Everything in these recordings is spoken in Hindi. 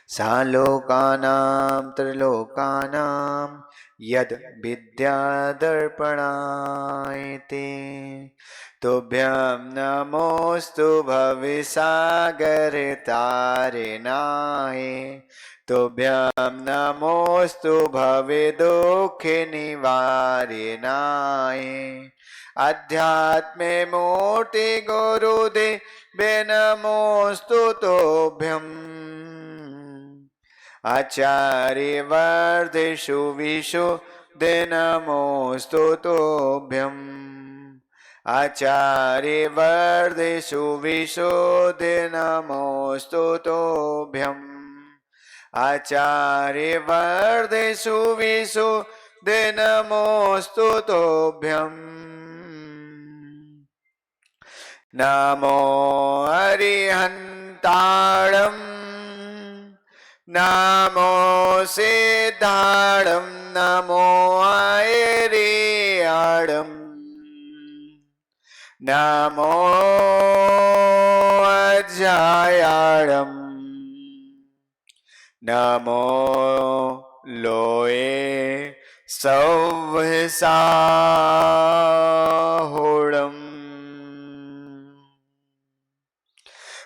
सालोकानां त्रिलोकानां यद् विद्यादर्पणायते। तुभ्यं नमोस्तु भवसागरतारिणाय। तुभ्यं नमोस्तु भवदुःखनिवारिणाय। अध्यात्मे मूर्ति गुरुदेवे नमोस्तु तुभ्यम्। आचार्य वर्धेषु विशुद्धे नमोस्तु तुभ्यम्। आचार्य वर्धेषु विशुद्धे नमोस्तु तुभ्यम्। आचार्य वर्धेषु विशुद्धे नमोस्तु तुभ्यम्। नमो अरिहन्ताणम् नमो सिद्धाणम् नमो ऐरियाणम् नमो अजायाणम् नमो लोये सौभसाहुणम्।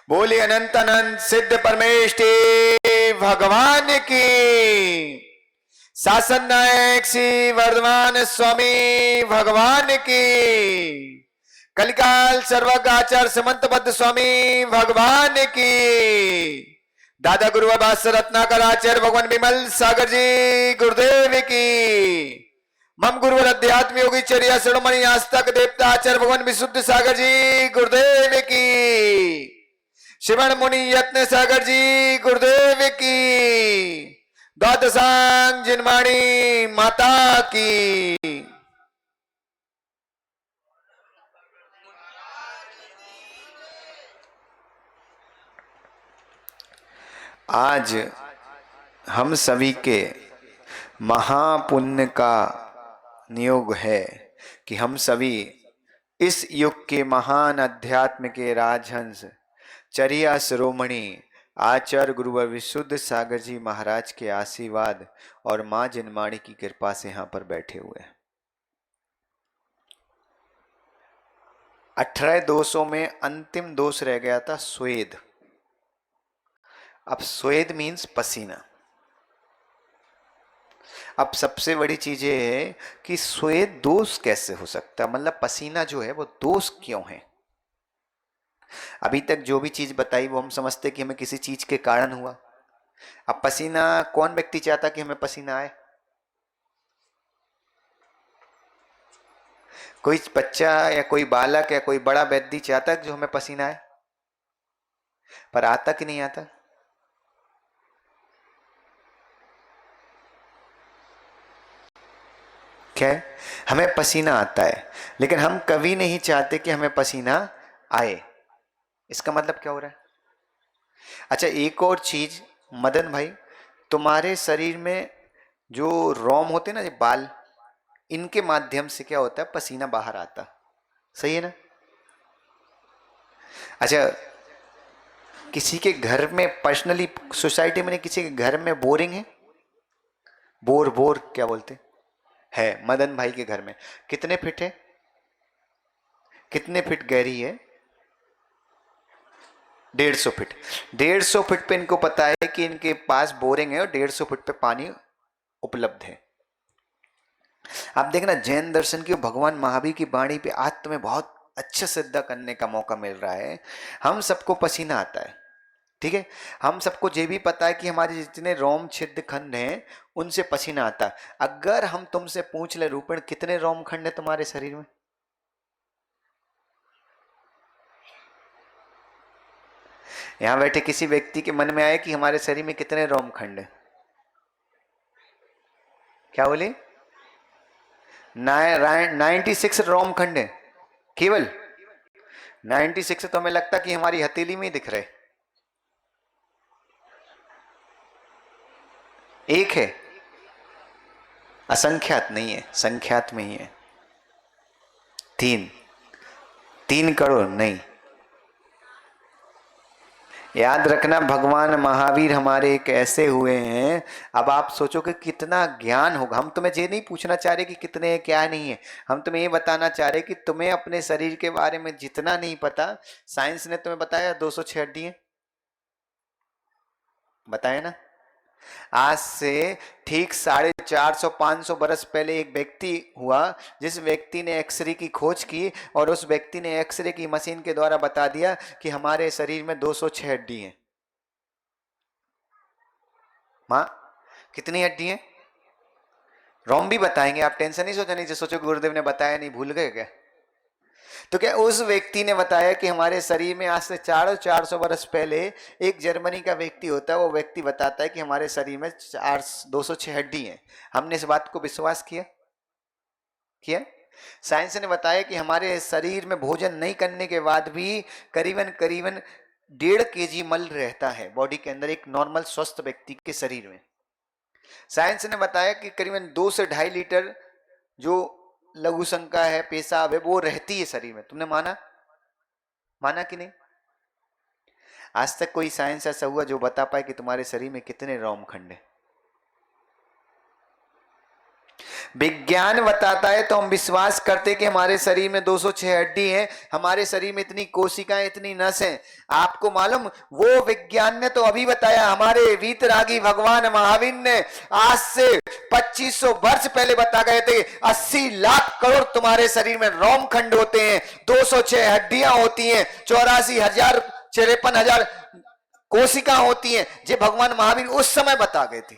बोले अनंत अनंत सिद्ध परमेष्टि भगवान की। शासन नायक श्री वर्धमान स्वामी भगवान की। कलिकाल सर्वज्ञ आचार्य समंतबद्ध स्वामी भगवान की। दादा गुरु भाष्य रत्नाकर आचार्य भगवान विमल सागर जी गुरुदेव की। मम गुरुवर अध्यात्म योगी चर्या शिरोमणि आस्तक देवता आचार्य भगवान विशुद्ध सागर जी गुरुदेव की। श्रवण मुनि यत्न सागर जी गुरुदेव की। द्वादशांग जिनवाणी माता की। आज हम सभी के महापुण्य का नियोग है कि हम सभी इस युग के महान अध्यात्म के राजहंस चर्या शिरोमणि आचार्य गुरुवर विशुद्ध सागर जी महाराज के आशीर्वाद और मां जिनवाणी की कृपा से यहाँ पर बैठे हुए हैं। 18 दोषों में अंतिम दोष रह गया था स्वेद। अब स्वेद मीन्स पसीना। अब सबसे बड़ी चीज ये है कि स्वेद दोष कैसे हो सकता है, मतलब पसीना जो है वो दोष क्यों है। अभी तक जो भी चीज बताई वो हम समझते कि हमें किसी चीज के कारण हुआ। अब पसीना कौन व्यक्ति चाहता कि हमें पसीना आए? कोई बच्चा या कोई बालक या कोई बड़ा व्यक्ति चाहता कि जो हमें पसीना आए, पर आता कि नहीं आता? क्या है? हमें पसीना आता है, लेकिन हम कभी नहीं चाहते कि हमें पसीना आए। इसका मतलब क्या हो रहा है? अच्छा, एक और चीज मदन भाई, तुम्हारे शरीर में जो रोम होते ना, जो बाल, इनके माध्यम से क्या होता है, पसीना बाहर आता। सही है ना? अच्छा, किसी के घर में पर्सनली सोसाइटी में किसी के घर में बोरिंग है? बोर क्या बोलते है? मदन भाई के घर में कितने फीट है? कितने फीट गहरी है? 150 फीट। 150 फीट पे इनको पता है कि इनके पास बोरिंग है और 150 फीट पे पानी उपलब्ध है। आप देखना जैन दर्शन की भगवान महावीर की वाणी पे आज तुम्हें बहुत अच्छा सिद्ध करने का मौका मिल रहा है। हम सबको पसीना आता है, ठीक है? हम सबको ये भी पता है कि हमारे जितने रोम छिद्र खंड हैं उनसे पसीना आता है। अगर हम तुमसे पूछ ले रूपण कितने रोम खंड है तुम्हारे शरीर में? यहां बैठे किसी व्यक्ति के मन में आए कि हमारे शरीर में कितने रोम खंड है? क्या बोले? 96 रोम खंड है केवल। 96 तो हमें लगता कि हमारी हथेली में ही दिख रहे। एक है, असंख्यात नहीं है, संख्यात में ही है। 3 करोड़ नहीं, याद रखना, भगवान महावीर हमारे एक ऐसे हुए हैं। अब आप सोचो कि कितना ज्ञान होगा। हम तुम्हें ये नहीं पूछना चाह रहे कि कितने हैं क्या नहीं है, हम तुम्हें ये बताना चाह रहे कि तुम्हें अपने शरीर के बारे में जितना नहीं पता, साइंस ने तुम्हें बताया 206 हड्डी है, बताया ना। आज से ठीक 450-500 बरस पहले एक व्यक्ति हुआ जिस व्यक्ति ने एक्सरे की खोज की, और उस व्यक्ति ने एक्सरे की मशीन के द्वारा बता दिया कि हमारे शरीर में 206 हड्डी हैं। माँ, कितनी हड्डी हैं? रोम भी बताएंगे, आप टेंशन नहीं सोचो, नहीं सोचो गुरुदेव ने बताया नहीं, भूल गए क्या। तो क्या उस व्यक्ति ने बताया कि हमारे शरीर में आज से 400 बरस पहले एक जर्मनी का व्यक्ति होता है, वो व्यक्ति बताता है कि हमारे शरीर में 206 हड्डी हैं। हमने इस बात को विश्वास किया किया। साइंस ने बताया कि हमारे शरीर में भोजन नहीं करने के बाद भी करीबन करीबन 1.5 kg मल रहता है बॉडी के अंदर, एक नॉर्मल स्वस्थ व्यक्ति के शरीर में। साइंस ने बताया कि करीबन 2 से 2.5 लीटर जो लघु शंका है, पेशाब है, वो रहती है शरीर में। तुमने माना? माना कि नहीं? आज तक कोई साइंस ऐसा हुआ जो बता पाए कि तुम्हारे शरीर में कितने रोम खंड है? विज्ञान बताता है तो हम विश्वास करते कि हमारे शरीर में 206 हड्डी हैं, हमारे शरीर में इतनी कोशिकाएं, इतनी नस हैं। आपको मालूम, वो विज्ञान ने तो अभी बताया, हमारे वीतरागी भगवान महावीर ने आज से 2500 वर्ष पहले बता गए थे 80 लाख करोड़ तुम्हारे शरीर में रोम खंड होते हैं, 206 हड्डियां होती हैं, 84,000-53,000 कोशिका होती हैं। जे भगवान महावीर उस समय बता गए थे।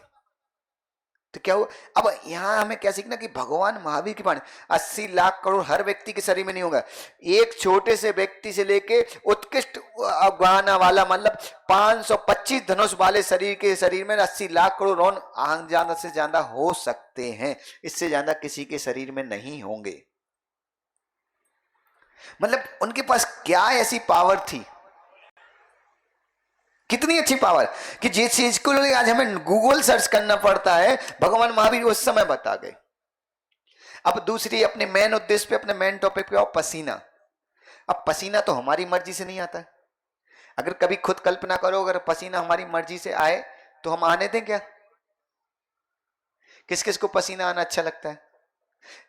तो क्या हुआ? अब यहां हमें क्या सीखना कि भगवान महावीर की वाणी 80 लाख करोड़ हर व्यक्ति के शरीर में नहीं होगा। एक छोटे से व्यक्ति से लेके उत्कृष्ट अज्ञान वाला, मतलब 525 धनुष वाले शरीर के शरीर में 80 लाख करोड़ रोम ज्यादा से ज्यादा हो सकते हैं। इससे ज्यादा किसी के शरीर में नहीं होंगे। मतलब उनके पास क्या ऐसी पावर थी, कितनी अच्छी पावर कि जिस चीज को आज हमें गूगल सर्च करना पड़ता है, भगवान महावीर उस समय बता गए। अब दूसरी अपने मेन उद्देश्य पे, अपने मेन टॉपिक पे आओ, पसीना। अब पसीना तो हमारी मर्जी से नहीं आता है। अगर कभी खुद कल्पना करो, अगर पसीना हमारी मर्जी से आए तो हम आने दें क्या? किस किस को पसीना आना अच्छा लगता है?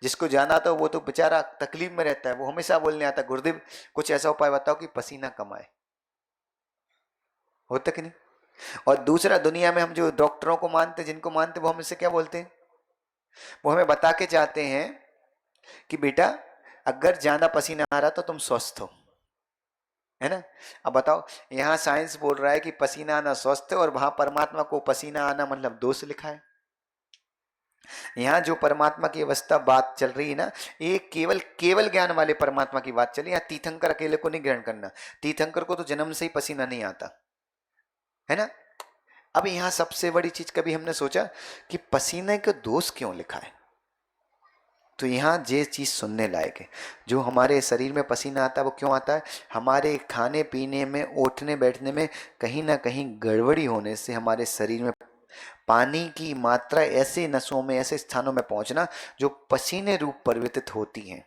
जिसको जाना आता वो तो बेचारा तकलीफ में रहता है, वो हमेशा बोलने आता, गुरुदेव कुछ ऐसा उपाय बताओ कि पसीना कम आए। होता कि नहीं? और दूसरा, दुनिया में हम जो डॉक्टरों को मानते, जिनको मानते, वो हमसे क्या बोलते हैं? वो हमें बता के चाहते हैं कि बेटा अगर ज्यादा पसीना आ रहा तो तुम स्वस्थ हो, है ना। अब बताओ, यहाँ साइंस बोल रहा है कि पसीना आना स्वस्थ है, और वहां परमात्मा को पसीना आना मतलब दोष लिखा है। यहाँ जो परमात्मा की अवस्था बात चल रही है ना, ये केवल केवल ज्ञान वाले परमात्मा की बात चली। यहाँ तीर्थंकर अकेले को नहीं ग्रहण करना। तीर्थंकर को तो जन्म से ही पसीना नहीं आता, है ना। अब यहां सबसे बड़ी चीज, कभी हमने सोचा कि पसीने का दोष क्यों लिखा है? तो यहां ये चीज सुनने लायक है। जो हमारे शरीर में पसीना आता है वो क्यों आता है? हमारे खाने पीने में, उठने बैठने में कहीं ना कहीं गड़बड़ी होने से हमारे शरीर में पानी की मात्रा ऐसे नसों में, ऐसे स्थानों में पहुंचना जो पसीने रूप परिवर्तित होती हैं।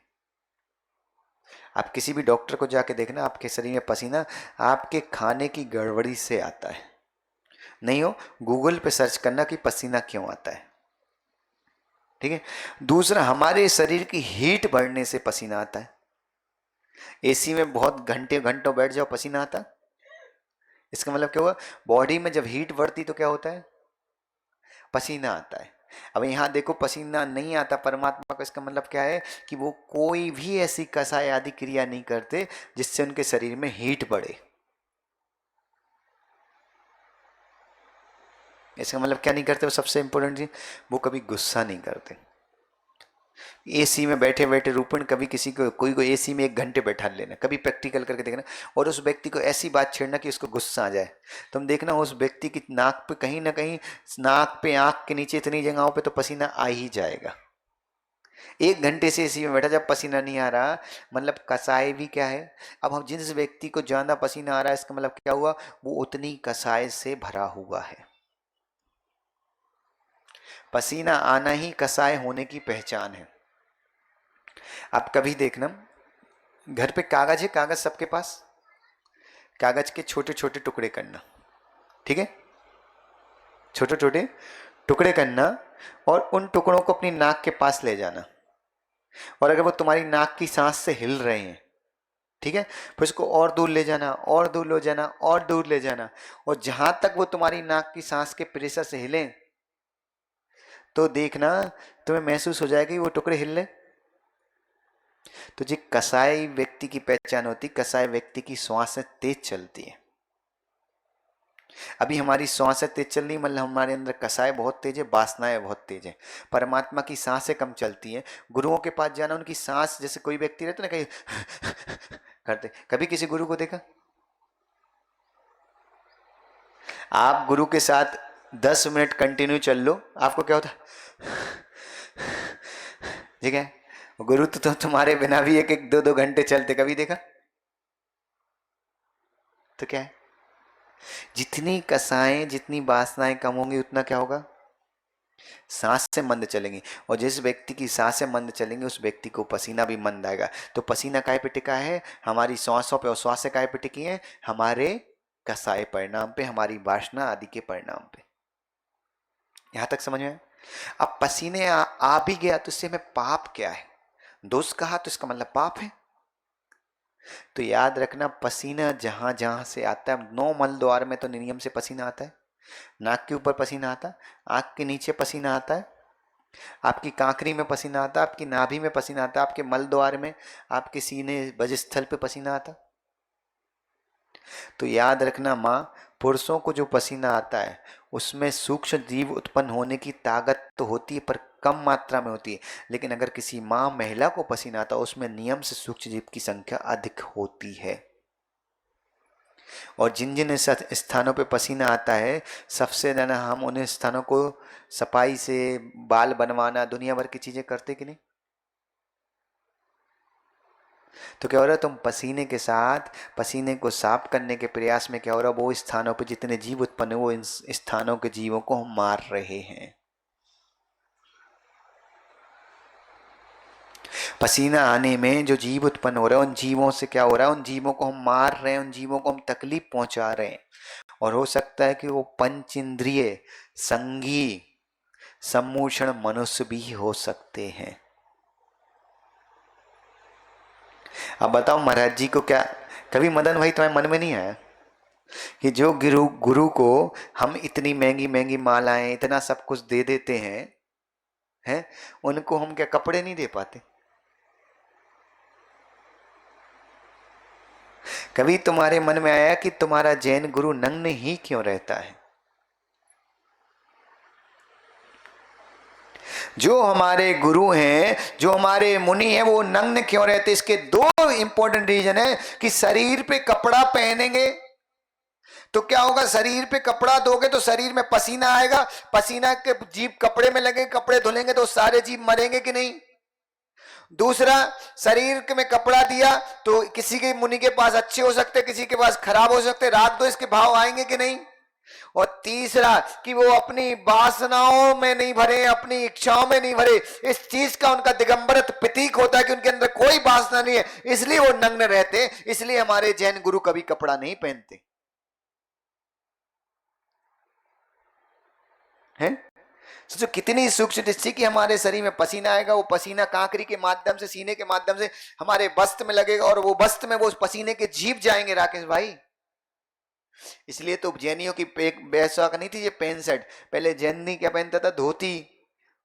आप किसी भी डॉक्टर को जाके देखना, आपके शरीर में पसीना आपके खाने की गड़बड़ी से आता है। नहीं हो, गूगल पे सर्च करना कि पसीना क्यों आता है, ठीक है। दूसरा, हमारे शरीर की हीट बढ़ने से पसीना आता है। एसी में बहुत घंटे घंटों बैठ जाओ, पसीना आता। इसका मतलब क्या हुआ? बॉडी में जब हीट बढ़ती तो क्या होता है? पसीना आता है। अब यहां देखो, पसीना नहीं आता परमात्मा को, इसका मतलब क्या है कि वो कोई भी ऐसी कसाय आदि क्रिया नहीं करते जिससे उनके शरीर में हीट बढ़े। इसका मतलब क्या नहीं करते? वो सबसे इंपॉर्टेंट चीज, वो कभी गुस्सा नहीं करते। एसी में बैठे बैठे रूपण, कभी किसी को, कोई को एसी में 1 घंटे बैठा लेना, कभी प्रैक्टिकल करके देखना, और उस व्यक्ति को ऐसी बात छेड़ना कि उसको गुस्सा आ जाए। तुम देखना उस व्यक्ति की नाक पे कहीं ना कहीं, नाक पे, आंख के नीचे, इतनी जगहों पे तो पसीना आ ही जाएगा। 1 घंटे से एसी में बैठा, जब पसीना नहीं आ रहा, मतलब कसाय भी क्या है। अब हम जिस व्यक्ति को ज्यादा पसीना आ रहा है, इसका मतलब क्या हुआ? वो उतनी कसाय से भरा हुआ है। पसीना आना ही कसाय होने की पहचान है। आप कभी देखना, घर पे कागज है, कागज सबके पास, कागज के छोटे छोटे टुकड़े करना, ठीक है, छोटे छोटे टुकड़े करना, और उन टुकड़ों को अपनी नाक के पास ले जाना, और अगर वो तुम्हारी नाक की सांस से हिल रहे हैं, ठीक है, फिर उसको और दूर ले जाना, और दूर ले जाना, और दूर ले जाना, और जहां तक वो तुम्हारी नाक की सांस के प्रेशर से हिले तो देखना तुम्हें महसूस हो जाएगा कि वो टुकड़े हिल रहे। तो जी कसाई व्यक्ति की पहचान होती, कसाई व्यक्ति की श्वासें तेज चलती है। अभी हमारी श्वासें तेज चल रही, मतलब हमारे अंदर कसाई बहुत तेज है, वासनाएं बहुत तेज है। परमात्मा की सांसें कम चलती हैं। गुरुओं के पास जाना, उनकी सांस, जैसे कोई व्यक्ति रहते ना कहीं करते, कभी किसी गुरु को देखा? आप गुरु के साथ 10 मिनट कंटिन्यू चल लो, आपको क्या होता? ठीक है, गुरु तो तुम्हारे बिना भी 1-1, 2-2 घंटे चलते, कभी देखा? तो क्या है, जितनी कसाएं, जितनी वासनाएं कम होंगी उतना क्या होगा? सांस से मंद चलेंगी, और जिस व्यक्ति की सांसें मंद चलेंगी उस व्यक्ति को पसीना भी मंद आएगा। तो पसीना काहे पे टिका है? हमारी श्वासों पे, और श्वासें काहे पे टिकी हैं? हमारे कसाए परिणाम पे, हमारी वासना आदि के परिणाम पे। यहां तक समझ में आया? अब पसीने आ भी गया तो इससे हमें पाप क्या है? दोष कहा तो इसका मतलब पाप है। तो याद रखना, पसीना जहां जहां से आता है, 9 मल द्वार में तो नियम से पसीना आता है। नाक के ऊपर पसीना आता है, आंख के नीचे पसीना आता है, आपकी कांकरी में पसीना आता है, आपकी नाभि में पसीना आता है, आपके मल द्वार में, आपके सीने वजस्थल पे पसीना आता। तो याद रखना माँ, पुरुषों को जो पसीना आता है उसमें सूक्ष्म जीव उत्पन्न होने की ताकत तो होती है, पर कम मात्रा में होती है। लेकिन अगर किसी माँ महिला को पसीना आता है उसमें नियम से सूक्ष्म जीव की संख्या अधिक होती है। और जिन जिन स्थानों पे पसीना आता है, सबसे ज़्यादा हम उन स्थानों को सफाई से, बाल बनवाना, दुनिया भर की चीज़ें करते कि नहीं? तो क्या हो रहा है, तुम पसीने के साथ पसीने को साफ करने के प्रयास में क्या हो रहा है, वो स्थानों पे जितने जीव उत्पन्न है वो इन स्थानों के जीवों को हम मार रहे हैं। पसीना आने में जो जीव उत्पन्न हो रहा है उन जीवों से क्या हो रहा है, उन जीवों को हम मार रहे हैं, उन जीवों को हम तकलीफ पहुंचा रहे हैं। और हो सकता है कि वो पंच इंद्रिय संगी सम्मोषण मनुष्य भी हो सकते हैं। अब बताओ महाराज जी को क्या कभी मदन भाई तुम्हारे मन में नहीं आया कि जो गुरु को हम इतनी महंगी महंगी मालाएं, इतना सब कुछ दे देते हैं, उनको हम क्या कपड़े नहीं दे पाते? कभी तुम्हारे मन में आया कि तुम्हारा जैन गुरु नग्न ही क्यों रहता है? जो हमारे गुरु हैं, जो हमारे मुनि हैं, वो नग्न क्यों रहते? इसके 2 इंपॉर्टेंट रीजन है कि शरीर पे कपड़ा पहनेंगे तो क्या होगा, शरीर पे कपड़ा दोगे तो शरीर में पसीना आएगा, पसीना के जीव कपड़े में लगे, कपड़े धुलेंगे तो सारे जीव मरेंगे कि नहीं? दूसरा, शरीर में कपड़ा दिया तो किसी के मुनि के पास अच्छे हो सकते, किसी के पास खराब हो सकते, रात दो इसके भाव आएंगे कि नहीं? और तीसरा कि वो अपनी वासनाओं में नहीं भरे, अपनी इच्छाओं में नहीं भरे, इस चीज का उनका दिगंबरत प्रतीक होता है कि उनके अंदर कोई वासना नहीं है, इसलिए वो नग्न रहते। इसलिए हमारे जैन गुरु कभी कपड़ा नहीं पहनते हैं। सोचो कितनी सूक्ष्म दृष्टि कि हमारे शरीर में पसीना आएगा, वो पसीना कांकरी के माध्यम से, सीने के माध्यम से हमारे वस्त्र में लगेगा, और वो वस्त्र में वो पसीने के जीव जाएंगे राकेश भाई। इसलिए तो जैनियों की एक बैसाख नहीं थी ये पैंट शर्ट, पहले जैनी क्या पहनता था, धोती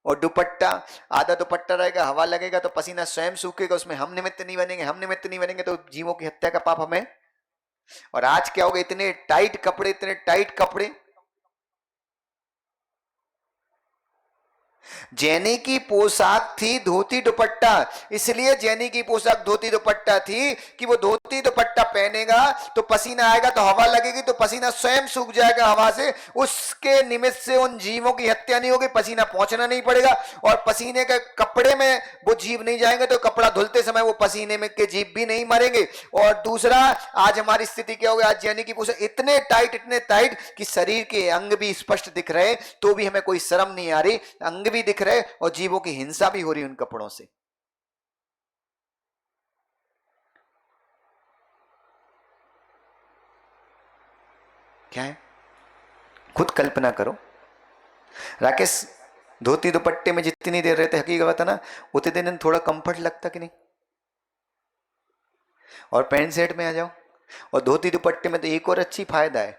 और दुपट्टा। आधा दुपट्टा रहेगा, हवा लगेगा तो पसीना स्वयं सूखेगा, उसमें हम निमित्त नहीं बनेंगे, हम निमित्त नहीं बनेंगे तो जीवों की हत्या का पाप हमें। और आज क्या होगा, इतने टाइट कपड़े, इतने टाइट कपड़े। जैनी की पोशाक थी धोती दुपट्टा, इसलिए जैनी की पोशाक धोती दुपट्टा थी कि वो धोती दुपट्टा पहनेगा तो पसीना आएगा तो हवा लगेगी तो पसीना स्वयं सूख जाएगा हवा से, उसके निमित्त से उन जीवों की हत्या नहीं होगी, पसीना पहुंचना नहीं पड़ेगा, और पसीने के कपड़े में वो जीव नहीं जाएंगे तो कपड़ा धुलते समय वो पसीने में के जीव भी नहीं मरेंगे। और दूसरा, आज हमारी स्थिति क्या होगी, आज जैनी की पोशाक इतने टाइट कि शरीर के अंग भी स्पष्ट दिख रहे तो भी हमें कोई शर्म नहीं आ रही, अंग भी दिख रहे और जीवों की हिंसा भी हो रही उन कपड़ों से। क्या है? खुद कल्पना करो। राकेश धोती दुपट्टे में जितनी देर रहते, हकीकत है ना, उतने दिन थोड़ा कंफर्ट लगता कि नहीं? और पैंट शर्ट में आ जाओ, और धोती दुपट्टे में तो एक और अच्छी फायदा है,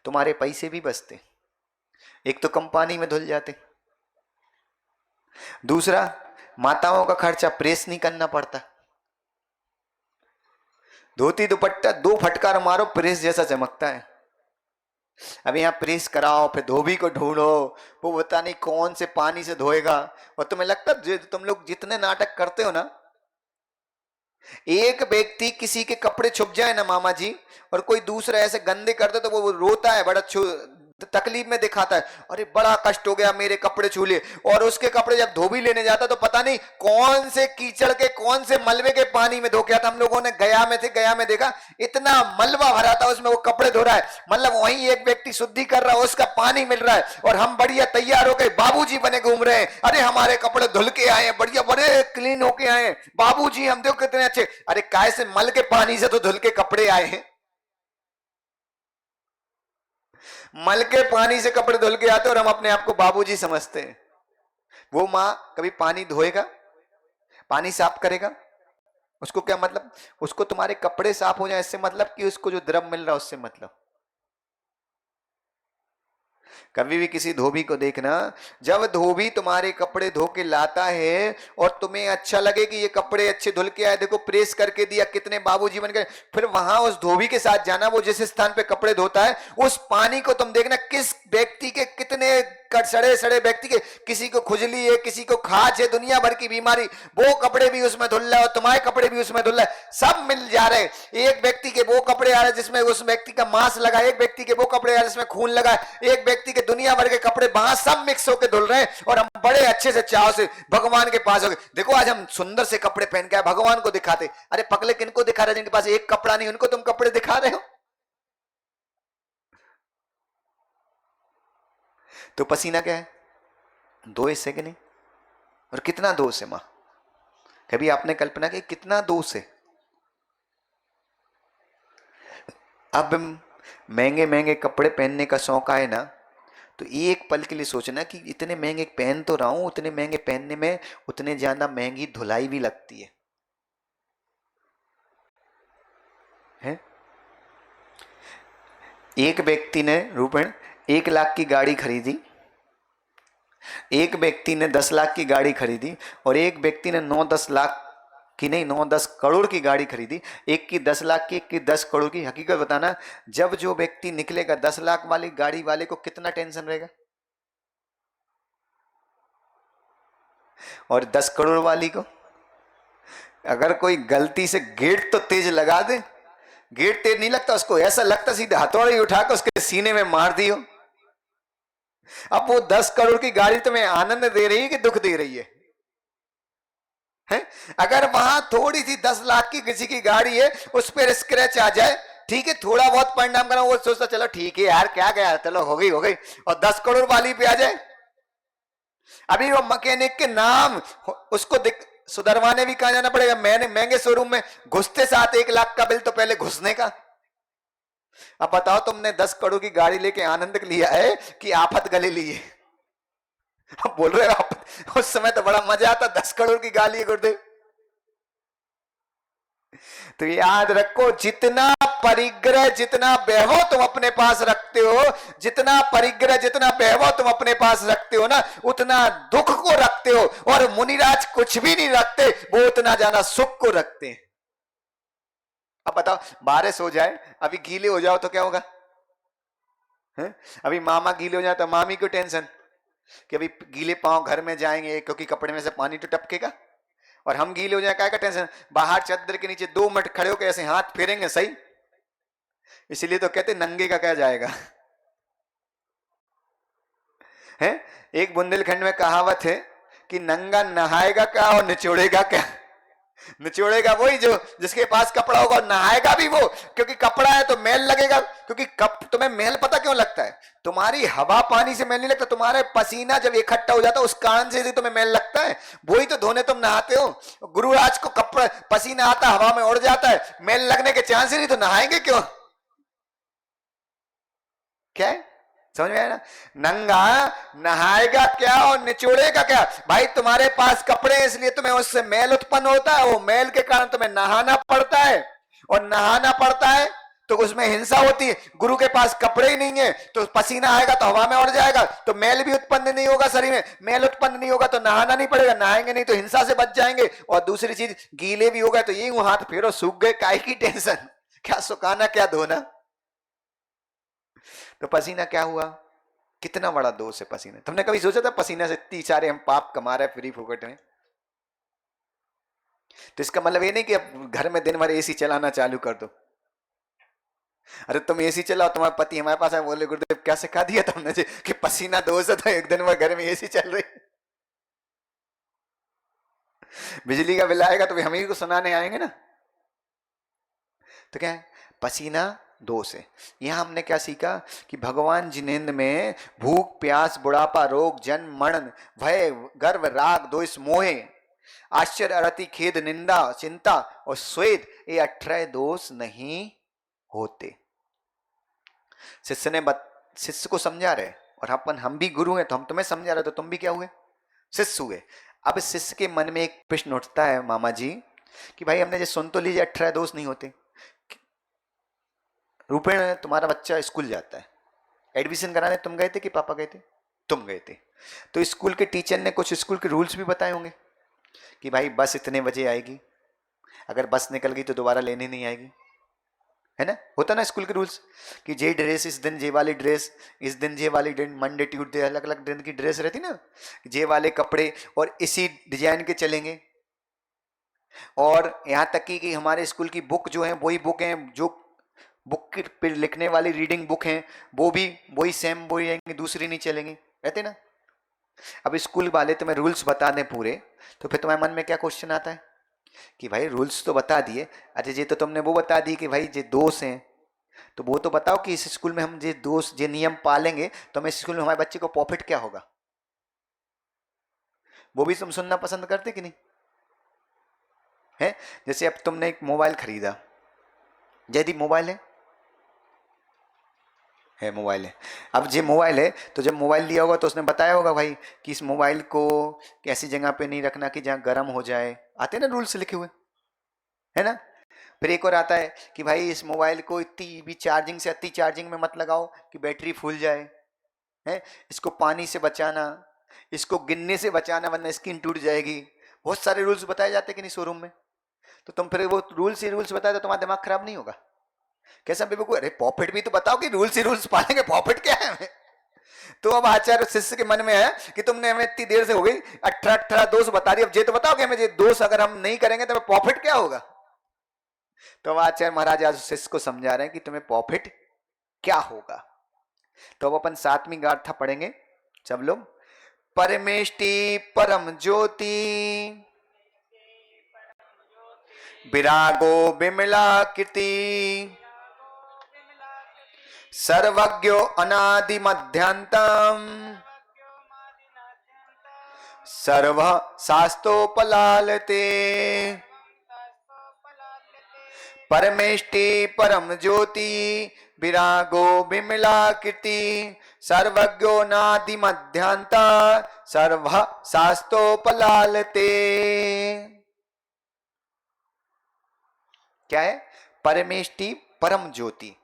तुम्हारे पैसे भी बचते। एक तो कम पानी में धुल जाते, दूसरा माताओं का खर्चा प्रेस नहीं करना पड़ता। धोती दुपट्टा 2 फटकार मारो प्रेस जैसा चमकता है। अब यहाँ प्रेस कराओ, फिर धोबी को ढूंढो, वो पता नहीं कौन से पानी से धोएगा। और तुम्हें लगता है तुम लोग जितने नाटक करते हो ना, एक व्यक्ति किसी के कपड़े छुप जाए ना मामा जी, और कोई दूसरा ऐसे गंदे करते तो वो रोता है, बड़ा तकलीफ में दिखाता है, अरे बड़ा कष्ट हो गया मेरे कपड़े छू लिए। और उसके कपड़े जब धोबी लेने जाता तो पता नहीं कौन से कीचड़ के, कौन से मलबे के पानी में धो के आता। हम लोगों ने गया में थे, गया में देखा इतना मलबा भरा था उसमें, वो कपड़े धो रहा है, मतलब वहीं एक व्यक्ति शुद्धि कर रहा है, उसका पानी मिल रहा है, और हम बढ़िया तैयार हो गए बाबूजी बने घूम रहे हैं। अरे हमारे कपड़े धुल के आए हैं, बढ़िया बड़े क्लीन होके आए हैं बाबूजी, हम देखो कितने अच्छे। अरे काय से मल के पानी से तो धुल के कपड़े आए हैं, मल के पानी से कपड़े धुल के आते और हम अपने आप को बाबूजी समझते हैं। वो मां कभी पानी धोएगा, पानी साफ करेगा, उसको क्या मतलब? उसको तुम्हारे कपड़े साफ हो जाए इससे मतलब, कि उसको जो द्रव मिल रहा है उससे मतलब। कभी भी किसी धोबी को देखना, जब धोबी तुम्हारे कपड़े धो के लाता है और तुम्हें अच्छा लगे कि ये कपड़े अच्छे धुल के आए, देखो प्रेस करके दिया, कितने बाबूजी बन गए, फिर वहां उस धोबी के साथ जाना, वो जिस स्थान पे कपड़े धोता है उस पानी को तुम देखना किस व्यक्ति के, कितने सड़े सड़े व्यक्ति के, किसी को खुजली है, किसी को खाज है, दुनिया भर की बीमारी, वो कपड़े भी उसमें धुल रहा है और तुम्हारे कपड़े भी उसमें धुल रहा है, सब मिल जा रहे। एक व्यक्ति के वो कपड़े आ रहे जिसमें उस व्यक्ति का मांस लगा, एक व्यक्ति के वो कपड़े आ रहे जिसमें खून लगा, एक व्यक्ति के दुनिया भर के कपड़े वहां सब मिक्स होकर धुल रहे हैं, और हम बड़े अच्छे से चाव से भगवान के पास हो गए। देखो आज हम सुंदर से कपड़े पहन के भगवान को दिखाते। अरे पगले किनको दिखा रहे? जिनके पास एक कपड़ा नहीं उनको तुम कपड़े दिखा रहे हो। तो पसीना क्या है? 2 हिस्से के नहीं, और कितना दोष है मां? कभी आपने कल्पना की कितना दोष है? अब महंगे महंगे कपड़े पहनने का शौक आए ना, तो एक पल के लिए सोचना कि इतने महंगे पहन तो रहा हूं, उतने महंगे पहनने में उतने ज्यादा महंगी धुलाई भी लगती है, हैं? एक व्यक्ति ने रूपण 1 लाख की गाड़ी खरीदी, एक व्यक्ति ने 10 लाख की गाड़ी खरीदी, और एक व्यक्ति ने 9-10 लाख की नहीं 9-10 करोड़ की गाड़ी खरीदी। एक की 10 लाख की, एक की 10 करोड़ की। हकीकत बताना, जब जो व्यक्ति निकलेगा 10 लाख वाली गाड़ी वाले को कितना टेंशन रहेगा, और 10 करोड़ वाली को अगर कोई गलती से गेट तो तेज लगा दे, गेट तेज नहीं लगता उसको, ऐसा लगता सीधे हथौड़ी उठाकर उसके सीने में मार दियो। अब वो 10 करोड़ की गाड़ी तुम्हें आनंद दे रही है कि दुख दे रही है? अगर वहां थोड़ी सी 10 लाख की किसी की गाड़ी है, उस पर स्क्रैच आ जाए, ठीक है, थोड़ा बहुत परिणाम करा, वो सोचता चलो ठीक है यार क्या गया, चलो हो गई हो गई। और 10 करोड़ वाली पे आ जाए, अभी वो मैकेनिक के नाम उसको सुधरवाने भी कहा जाना पड़ेगा। मैंने महंगे शोरूम में घुसते साथ 1 लाख का बिल तो पहले घुसने का। अब बताओ तुमने 10 करोड़ की गाड़ी लेके आनंद लिया है कि आफत गले ली है? अब बोल रहे हो उस समय तो बड़ा मजा आता 10 करोड़ की गाली है गुरुदेव। तो याद रखो, जितना परिग्रह, जितना वैभव तुम अपने पास रखते हो, जितना परिग्रह, जितना वैभव तुम अपने पास रखते हो ना, उतना दुख को रखते हो। और मुनिराज कुछ भी नहीं रखते, वो उतना ज्यादा सुख को रखते हैं। अब बताओ बारिश हो जाए, अभी गीले हो जाओ तो क्या होगा? अभी मामा गीले हो जाए तो मामी को टेंशन कि अभी गीले पांव घर में जाएंगे क्योंकि कपड़े में से पानी तो टपकेगा। और हम गीले हो जाए क्या का टेंशन, बाहर चादर के नीचे 2 मिनट खड़े होकर ऐसे हाथ फेरेंगे सही। इसीलिए तो कहते नंगे का क्या जाएगा, है? एक बुंदेलखंड में कहावत है कि नंगा नहाएगा क्या और निचोड़ेगा क्या? निचोड़ेगा वही जो जिसके पास कपड़ा होगा, और नहाएगा भी वो, क्योंकि कपड़ा है तो मैल लगेगा। क्योंकि तुम्हें मैल पता क्यों लगता है? तुम्हारी हवा पानी से मैल नहीं लगता, तुम्हारे पसीना जब इकट्ठा हो जाता है उस कारण से तुम्हें मैल लगता है। वही तो धोने तुम नहाते हो। गुरुराज को कपड़ा पसीना आता, हवा में उड़ जाता है, मैल लगने के चांस ही नहीं, तो नहाएंगे क्यों? क्या है, समझ में आया ना? नंगा नहाएगा क्या और निचोड़ेगा क्या? भाई तुम्हारे पास कपड़े हैं इसलिए तुम्हें उससे मैल उत्पन्न होता है, वो मैल के कारण तुम्हें नहाना पड़ता है, और नहाना पड़ता है तो उसमें हिंसा होती है। गुरु के पास कपड़े ही नहीं है तो पसीना आएगा तो हवा में उड़ जाएगा, तो मैल भी उत्पन्न नहीं होगा शरीर में, मैल उत्पन्न नहीं होगा तो नहाना नहीं पड़ेगा, नहाएंगे नहीं तो हिंसा से बच जाएंगे। और दूसरी चीज, गीले भी हो गए तो यही हाथ फेरो सूख गए, काहे की टेंशन, क्या सुखाना क्या धोना। तो पसीना क्या हुआ, कितना बड़ा दोष है पसीना। तुमने कभी सोचा था पसीना से इतनी सारे हम पाप कमा रहे फ्री फुकट में? तो इसका मतलब ये नहीं कि अब घर में दिन भर एसी चलाना चालू कर दो। अरे तुम एसी चलाओ, तुम्हारे पति हमारे पास आए, बोले गुरुदेव क्या सिखा दिया तुमने जी कि पसीना दोष है, तो एक दिन भर घर में एसी चल रही, बिजली का बिल आएगा तो भी हम ही को सुनाने आएंगे ना। तो क्या है, पसीना दोष है। यहां हमने क्या सीखा कि भगवान जिनेन्द्र में भूख प्यास बुढ़ापा रोग जन्म मरण भय गर्व राग द्वेष मोह आश्चर्य अरति खेद निंदा चिंता और स्वेद, ये 18 दोष नहीं होते। शिष्य को समझा रहे, और हम भी गुरु हैं तो हम तुम्हें समझा रहे, तो तुम भी क्या हुए, शिष्य हुए। अब शिष्य के मन में एक प्रश्न उठता है मामा जी कि भाई हमने जो सुन तो लीजिए 18 दोष नहीं होते। रूपेण तुम्हारा बच्चा स्कूल जाता है, एडमिशन कराने तुम गए थे कि पापा गए थे? तुम गए थे। तो स्कूल के टीचर ने कुछ स्कूल के रूल्स भी बताए होंगे कि भाई बस इतने बजे आएगी, अगर बस निकल गई तो दोबारा लेने नहीं आएगी, है ना? होता ना स्कूल के रूल्स कि जे ड्रेस इस दिन, जे वाली ड्रेस इस दिन, जे वाली दिन, मंडे ट्यूसडे अलग अलग दिन की ड्रेस रहती ना, जे वाले कपड़े और इसी डिजाइन के चलेंगे। और यहाँ तक कि हमारे स्कूल की बुक जो है वही बुक है, जो बुक पे लिखने वाली रीडिंग बुक है वो भी वही सेम वही रहेंगे, दूसरी नहीं चलेंगी, रहते ना। अब स्कूल वाले तुम्हें रूल्स बता दें पूरे, तो फिर तुम्हारे मन में क्या क्वेश्चन आता है कि भाई रूल्स तो बता दिए, अच्छा जी तो तुमने वो बता दी कि भाई ये दोष हैं, तो वो तो बताओ कि इस स्कूल में हम ये दोष ये नियम पालेंगे तो हम इस स्कूल में हमारे बच्चे को प्रॉफिट क्या होगा, वो भी तुम सुनना पसंद करते कि नहीं है? जैसे अब तुमने एक मोबाइल खरीदा, जयदीप मोबाइल है मोबाइल है। अब ये मोबाइल है तो जब मोबाइल लिया होगा तो उसने बताया होगा भाई कि इस मोबाइल को ऐसी जगह पे नहीं रखना कि जहाँ गर्म हो जाए, आते ना रूल्स लिखे हुए, है ना? फिर एक और आता है कि भाई इस मोबाइल को इतनी भी चार्जिंग से अति चार्जिंग में मत लगाओ कि बैटरी फूल जाए, है? इसको पानी से बचाना, इसको गिरने से बचाना वरना स्किन टूट जाएगी। बहुत सारे रूल्स बताए जाते कि नहीं शोरूम में। तो तुम फिर वो रूल्स ही रूल्स बताए तो तुम्हारा दिमाग खराब नहीं होगा? कैसा बेवकूफ, अरे प्रॉफिट भी तो बताओ कि रूल्स ही रूल्स पालेंगे, प्रॉफिट क्या है हमें? तो अब आचार्य शिष्य के मन में है कि तुमने हमें इतनी देर से हो गई 18 दोष बता रही, अब ये तो बताओ कि हमें ये दोष अगर हम नहीं करेंगे तो हमें प्रॉफिट क्या होगा? तो अब आचार्य महाराज आज शिष्य को समझा रहे हैं कि तुम्हें प्रॉफिट क्या होगा। तो अब अपन 7वीं गाथा पढ़ेंगे सब लोग। परमेष्टि परम ज्योति विरागो विमला कीर्ति सर्वज्ञो अनादि मध्यांतम सर्व शास्तोपलालते। परमेष्टि परम ज्योति विरागो विमला कीर्ति सर्वज्ञो नादि मध्यांता सर्व शास्तोपलालते। क्या है? परमेष्टि परम ज्योति।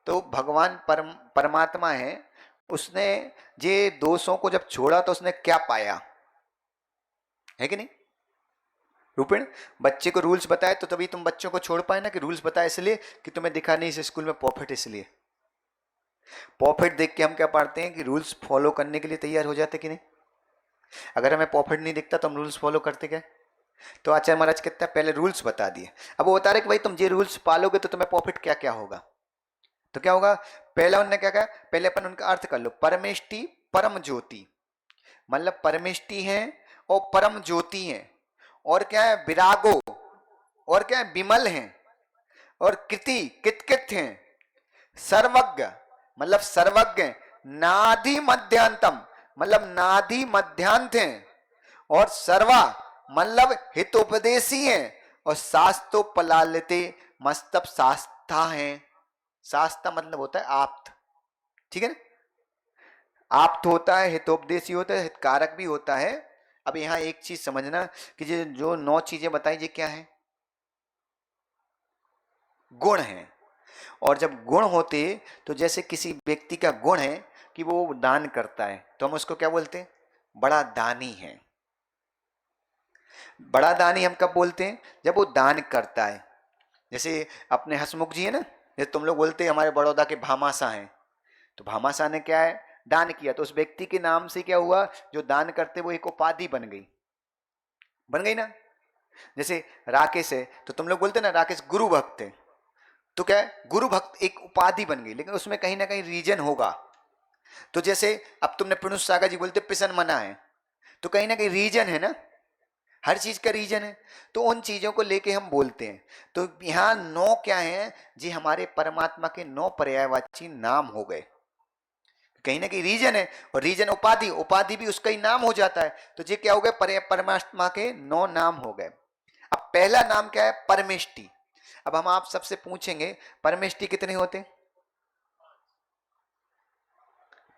तो भगवान परमात्मा है, उसने ये दोषों को जब छोड़ा तो उसने क्या पाया, है कि नहीं? रूपेण बच्चे को रूल्स बताए तो तभी तुम बच्चों को छोड़ पाए ना, कि रूल्स बताए इसलिए कि तुम्हें दिखा नहीं इस स्कूल में प्रॉफिट, इसलिए प्रॉफिट देख के हम क्या पढ़ते हैं कि रूल्स फॉलो करने के लिए तैयार हो जाते कि नहीं? अगर हमें प्रॉफिट नहीं दिखता तो हम रूल्स फॉलो करते क्या? तो आचार्य महाराज कहते हैं पहले रूल्स बता दिए, अब वो बता रहे कि भाई तुम ये रूल्स पालोगे तो तुम्हें प्रॉफिट क्या क्या होगा। तो क्या होगा? पहला उन्होंने क्या कहा, पहले अपन उनका अर्थ कर लो। परमेष्टि परम ज्योति, मतलब परमेष्टि है और परम ज्योति है, और क्या है? विरागो, और क्या है? विमल है, और कृति कितकित है, सर्वज्ञ मतलब सर्वज्ञ, नाधि मध्यांतम मतलब नाधि मध्यांत है, और सर्वा मतलब हितोपदेशी है, और शास्तोपलालते मतलब शास्ता है। शास्ता मतलब होता है आप्त, ठीक है ना। आप्त होता है, हितोपदेशी होता है, हितकारक भी होता है। अब यहाँ एक चीज समझना कि जो 9 चीजें बताई ये क्या है, गुण है। और जब गुण होते तो जैसे किसी व्यक्ति का गुण है कि वो दान करता है तो हम उसको क्या बोलते हैं, बड़ा दानी है। बड़ा दानी हम कब बोलते हैं, जब वो दान करता है। जैसे अपने हसमुख जी है ना, जैसे तुम लोग बोलते हैं हमारे बड़ौदा के भामाशाह हैं, तो भामाशाह ने क्या है, दान किया, तो उस व्यक्ति के नाम से क्या हुआ, जो दान करते वो एक उपाधि बन गई, बन गई ना। जैसे राकेश है तो तुम लोग बोलते ना राकेश गुरु भक्त है, तो क्या है, गुरु भक्त एक उपाधि बन गई, लेकिन उसमें कहीं ना कहीं रीजन होगा। तो जैसे अब तुमने प्रणुष सागर जी बोलते पिसन मना है, तो कहीं ना कहीं रीजन है ना, हर चीज का रीजन है। तो उन चीजों को लेके हम बोलते हैं। तो यहाँ 9 क्या है जी, हमारे परमात्मा के 9 पर्यायवाची नाम हो गए, कहीं ना कहीं रीजन है। और रीजन उपाधि, उपाधि भी उसका ही नाम हो जाता है। तो ये क्या हो गए, परमात्मा के 9 नाम हो गए। अब पहला नाम क्या है, परमेष्टि। अब हम आप सबसे पूछेंगे परमेष्टि कितने होते,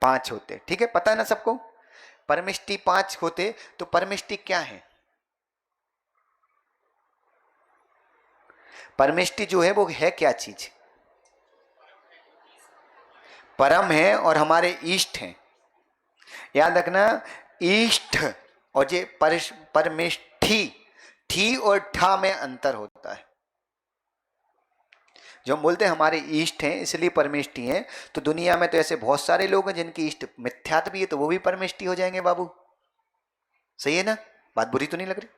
5 होते, ठीक है, पता है ना सबको, परमेष्टि 5 होते। तो परमेष्टि क्या है, परमेष्टि जो है वो है क्या चीज, परम है और हमारे इष्ट हैं। याद रखना, इष्ट और ये परमेष्ठी, ठी और ठा में अंतर होता है। जो हम बोलते हैं हमारे इष्ट हैं इसलिए परमेष्टि हैं, तो दुनिया में तो ऐसे बहुत सारे लोग हैं जिनकी इष्ट मिथ्यात्व भी है, तो वो भी परमेष्टि हो जाएंगे बाबू। सही है ना, बात बुरी तो नहीं लग रही।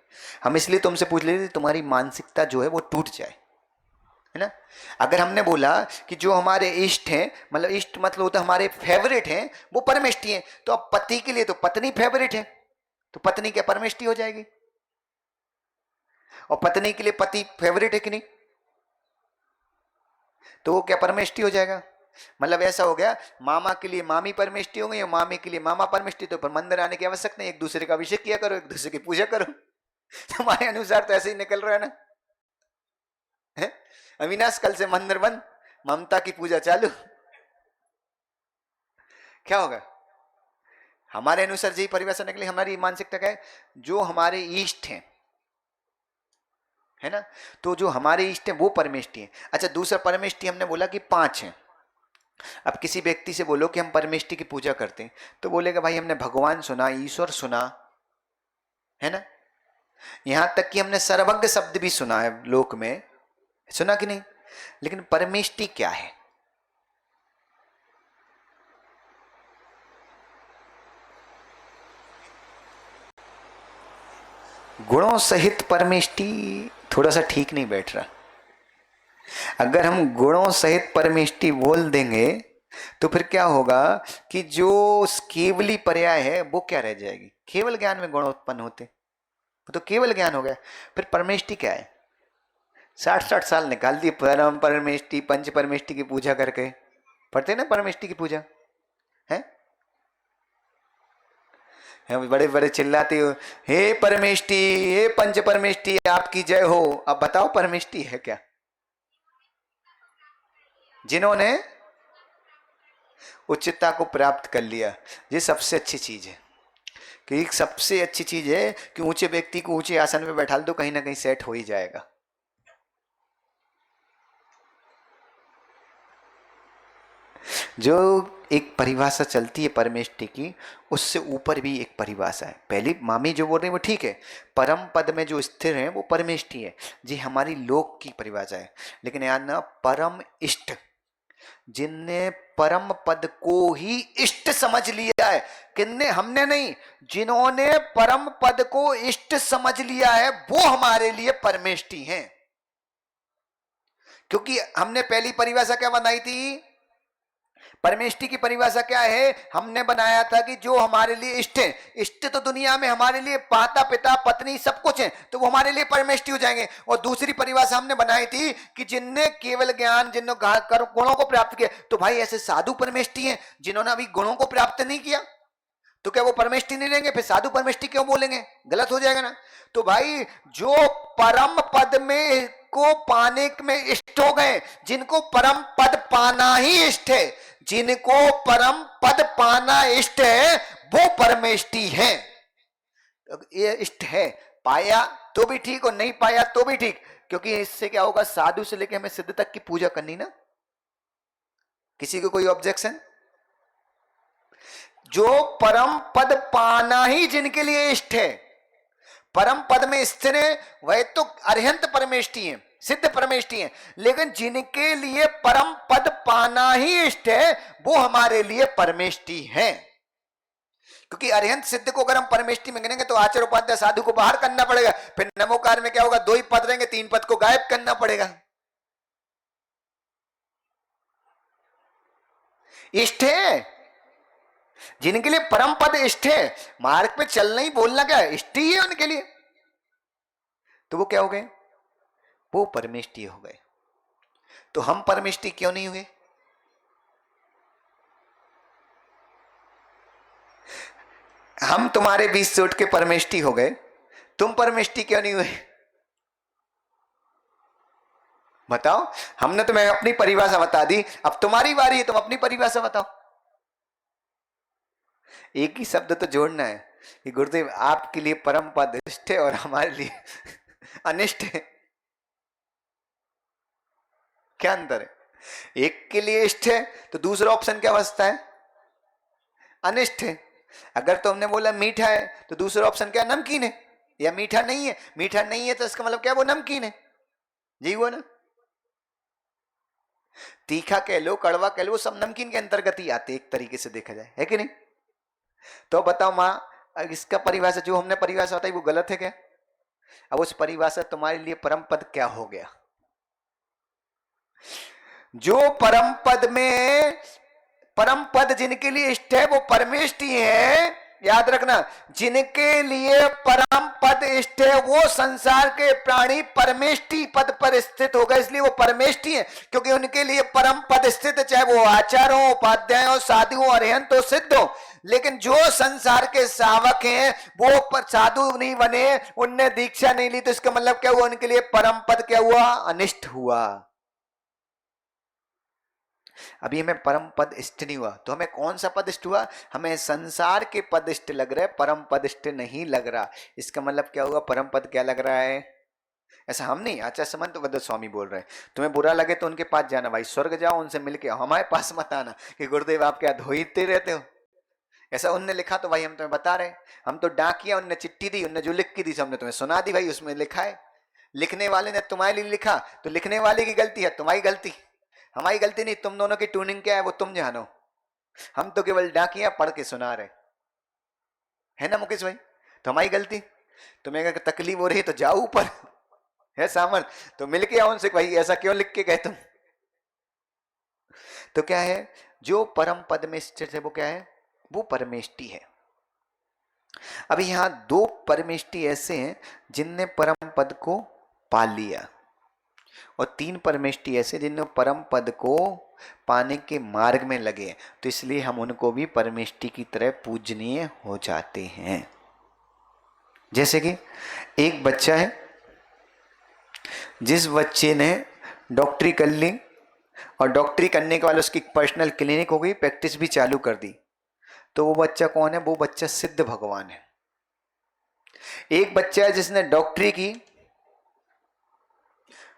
हम इसलिए तुमसे पूछ लेते तुम्हारी मानसिकता जो है वो टूट जाए, है ना। अगर हमने बोला कि जो हमारे इष्ट हैं, मतलब इष्ट मतलब होता है हमारे फेवरेट हैं, वो परमेष्टि हैं, तो अब पति के लिए तो पत्नी फेवरेट है, तो पत्नी क्या परमेष्टि हो जाएगी, और पत्नी के लिए पति फेवरेट है कि नहीं, तो वो क्या परमेष्टि हो जाएगा। मतलब ऐसा हो गया, मामा के लिए मामी परमेष्टि हो गई और मामी के लिए मामा परमेष्टि। तो फिर मंदिर आने की आवश्यकता नहीं, एक दूसरे का अभिषेक किया करो, एक दूसरे की पूजा करो। तुम्हारे अनुसार तो ऐसे ही निकल रहा है ना, है? अविनाश कल से मंदिर बंद, ममता की पूजा चालू, क्या होगा। हमारे अनुसार यही परिभाषा निकली, हमारी मानसिकता क्या है, जो हमारे इष्ट हैं, है ना, तो जो हमारे इष्ट हैं वो परमेष्टि है। अच्छा, दूसरा परमेष्टि हमने बोला कि 5 हैं। अब किसी व्यक्ति से बोलो कि हम परमेष्टि की पूजा करते हैं, तो बोलेगा भाई हमने भगवान सुना, ईश्वर सुना, है ना, यहां तक कि हमने सर्वज्ञ शब्द भी सुना है लोक में, सुना कि नहीं, लेकिन परमेष्टि क्या है। गुणों सहित परमेष्टि थोड़ा सा ठीक नहीं बैठ रहा। अगर हम गुणों सहित परमेष्टि बोल देंगे तो फिर क्या होगा कि जो केवली पर्याय है वो क्या रह जाएगी, केवल ज्ञान में गुण उत्पन्न होते, तो केवल ज्ञान हो गया। फिर परमेष्टि क्या है, 60-60 साल निकाल दिए परम परमेष्टि पंच परमेष्टि की पूजा करके, पढ़ते ना परमेष्टि की पूजा है, बड़े बड़े चिल्लाते हो, हे परमेष्टि, हे पंच परमेष्टि आपकी जय हो। अब बताओ परमेष्टि है क्या, जिन्होंने उच्चता को प्राप्त कर लिया, ये सबसे अच्छी चीज है। कि एक सबसे अच्छी चीज है कि ऊंचे व्यक्ति को ऊंचे आसन में बैठा दो, कहीं ना कहीं सेट हो ही जाएगा। जो एक परिभाषा चलती है परमेष्टि की, उससे ऊपर भी एक परिभाषा है। पहली मामी जो बोल रहे हैं वो ठीक है, परम पद में जो स्थिर है वो परमेष्टि है, जी हमारी लोक की परिभाषा है। लेकिन यार ना, परम इष्ट, जिनने परम पद को ही इष्ट समझ लिया है, किन्ने, हमने नहीं, जिन्होंने परम पद को इष्ट समझ लिया है वो हमारे लिए परमेष्टि हैं। क्योंकि हमने पहली परिभाषा क्या बनाई थी, परमेष्टि की परिभाषा क्या है, हमने बनाया था कि जो हमारे लिए इष्ट है, इष्ट तो दुनिया में हमारे लिए माता पिता पत्नी सब कुछ है, तो वो हमारे लिए परमेष्टि हो जाएंगे। और दूसरी परिभाषा हमने बनाई थी कि जिनने केवल ज्ञान, जिन्होंने गुणों को प्राप्त किया, तो भाई ऐसे साधु परमेष्टि हैं जिन्होंने अभी गुणों को प्राप्त नहीं किया, तो क्या वो परमेष्टि नहीं रहेंगे, फिर साधु परमेष्टि क्यों बोलेंगे, गलत हो जाएगा ना। तो भाई जो परम पद में को पाने में इष्ट हो गए, जिनको परम पद पाना ही इष्ट है, जिनको परम पद पाना इष्ट है वो परमेष्टि है। ये इष्ट है, पाया तो भी ठीक और नहीं पाया तो भी ठीक, क्योंकि इससे क्या होगा, साधु से लेके हमें सिद्ध तक की पूजा करनी ना। किसी को कोई ऑब्जेक्शन? जो परम पद पाना ही जिनके लिए इष्ट है, परम पद में स्थिर है, वह तो अरिहंत परमेष्टि है, सिद्ध परमेष्टि है। लेकिन जिनके लिए परम पद पाना ही इष्ट है वो हमारे लिए परमेष्टि है। क्योंकि अरिहंत सिद्ध को अगर हम परमेष्टि में गिनेंगे तो आचार्य उपाध्याय साधु को बाहर करना पड़ेगा, फिर नमोकार में क्या होगा, 2 ही पद रहेंगे, 3 पद को गायब करना पड़ेगा। इष्ट है जिनके लिए परम पद इष्ट है, मार्ग पे चलना ही बोलना क्या है, इष्ट ही है उनके लिए, तो वो क्या हो गए, वो परमेष्टि हो गए। तो हम परमेष्टि क्यों नहीं हुए? हम तुम्हारे बीच से उठ के परमेष्टि हो गए, तुम परमेष्टि क्यों नहीं हुए? बताओ। हमने तुम्हें अपनी परिभाषा बता दी, अब तुम्हारी बारी है, तुम अपनी परिभाषा बताओ। एक ही शब्द तो जोड़ना है कि गुरुदेव आपके लिए परम पद इष्ट है और हमारे लिए अनिष्ट है। क्या अंतर है? एक के लिए इष्ट है तो दूसरा ऑप्शन क्या बचता है, अनिष्ट है। अगर तुमने बोला मीठा है तो दूसरा ऑप्शन क्या, नमकीन है या मीठा नहीं है। मीठा नहीं है तो इसका मतलब क्या, वो नमकीन है, जी वो ना। तीखा कह लो, कड़वा कह लो, वो सब नमकीन के अंतर्गत ही आते एक तरीके से देखा जाए, है कि नहीं? तो बताओ माँ, इसका परिभाषा जो हमने परिभाषा बताई वो गलत है क्या? अब उस परिभाषा तुम्हारे लिए परम पद क्या हो गया? जो परम पद में, परम पद जिनके लिए इष्ट है वो परमेष्टि है। याद रखना, जिनके लिए परम पद इष्ट है वो संसार के प्राणी परमेष्टि पद पर स्थित हो गए, इसलिए वो परमेष्टि है, क्योंकि उनके लिए परम पद स्थित है, चाहे वो आचार्यों, उपाध्यायों, साधुओं, अरिहंत हो, सिद्ध हो। लेकिन जो संसार के सावक हैं वो साधु नहीं बने, उनने दीक्षा नहीं ली, तो इसका मतलब क्या हुआ, उनके लिए परम पद क्या हुआ, अनिष्ट हुआ। अभी हमें परम पद इष्ट नहीं हुआ, तो हमें कौन सा पद इष्ट हुआ, हमें संसार के पद इष्ट लग रहे, परम पद इष्ट नहीं लग रहा। इसका मतलब क्या हुआ, परम पद क्या लग रहा है? ऐसा हम नहीं, आचार्य समंत वद स्वामी बोल रहे हैं। तुम्हें बुरा लगे तो उनके पास जाना, भाई स्वर्ग जाओ, उनसे मिलके आओ, हमारे पास मत आना कि गुरुदेव आप क्या धोईते रहते हो। ऐसा उनने लिखा तो भाई हम तुम्हें बता रहे, हम तो डाकिया, उनने चिट्ठी दी, उनने जो लिख के दी हमने तुम्हें सुना दी, भाई उसमें लिखा है। लिखने वाले ने तुम्हारे लिए लिखा तो लिखने वाले की गलती है, तुम्हारी गलती, हमारी गलती नहीं। तुम दोनों की ट्यूनिंग क्या है वो तुम जानो, हम तो केवल डाकिया पढ़ के सुना रहे, है ना मुकेश भाई? तो हमारी गलती। तुम्हें अगर तकलीफ हो रही तो जाओ ऊपर, है सामर्थ तो मिलके आओ उनसे, भाई ऐसा क्यों लिख के गए तुम? तो क्या है, जो परम पद में स्थित है वो क्या है, वो परमेष्टि है। अभी यहां 2 परमेष्टि ऐसे हैं जिनने परम पद को पा लिया, और 3 परमेष्टि ऐसे जिन्होंने परम पद को पाने के मार्ग में लगे, तो इसलिए हम उनको भी परमेष्टि की तरह पूजनीय हो जाते हैं। जैसे कि एक बच्चा है, जिस बच्चे ने डॉक्टरी कर ली और डॉक्टरी करने के बाद उसकी पर्सनल क्लिनिक हो गई, प्रैक्टिस भी चालू कर दी, तो वो बच्चा कौन है, वो बच्चा सिद्ध भगवान है। एक बच्चा है जिसने डॉक्टरी की,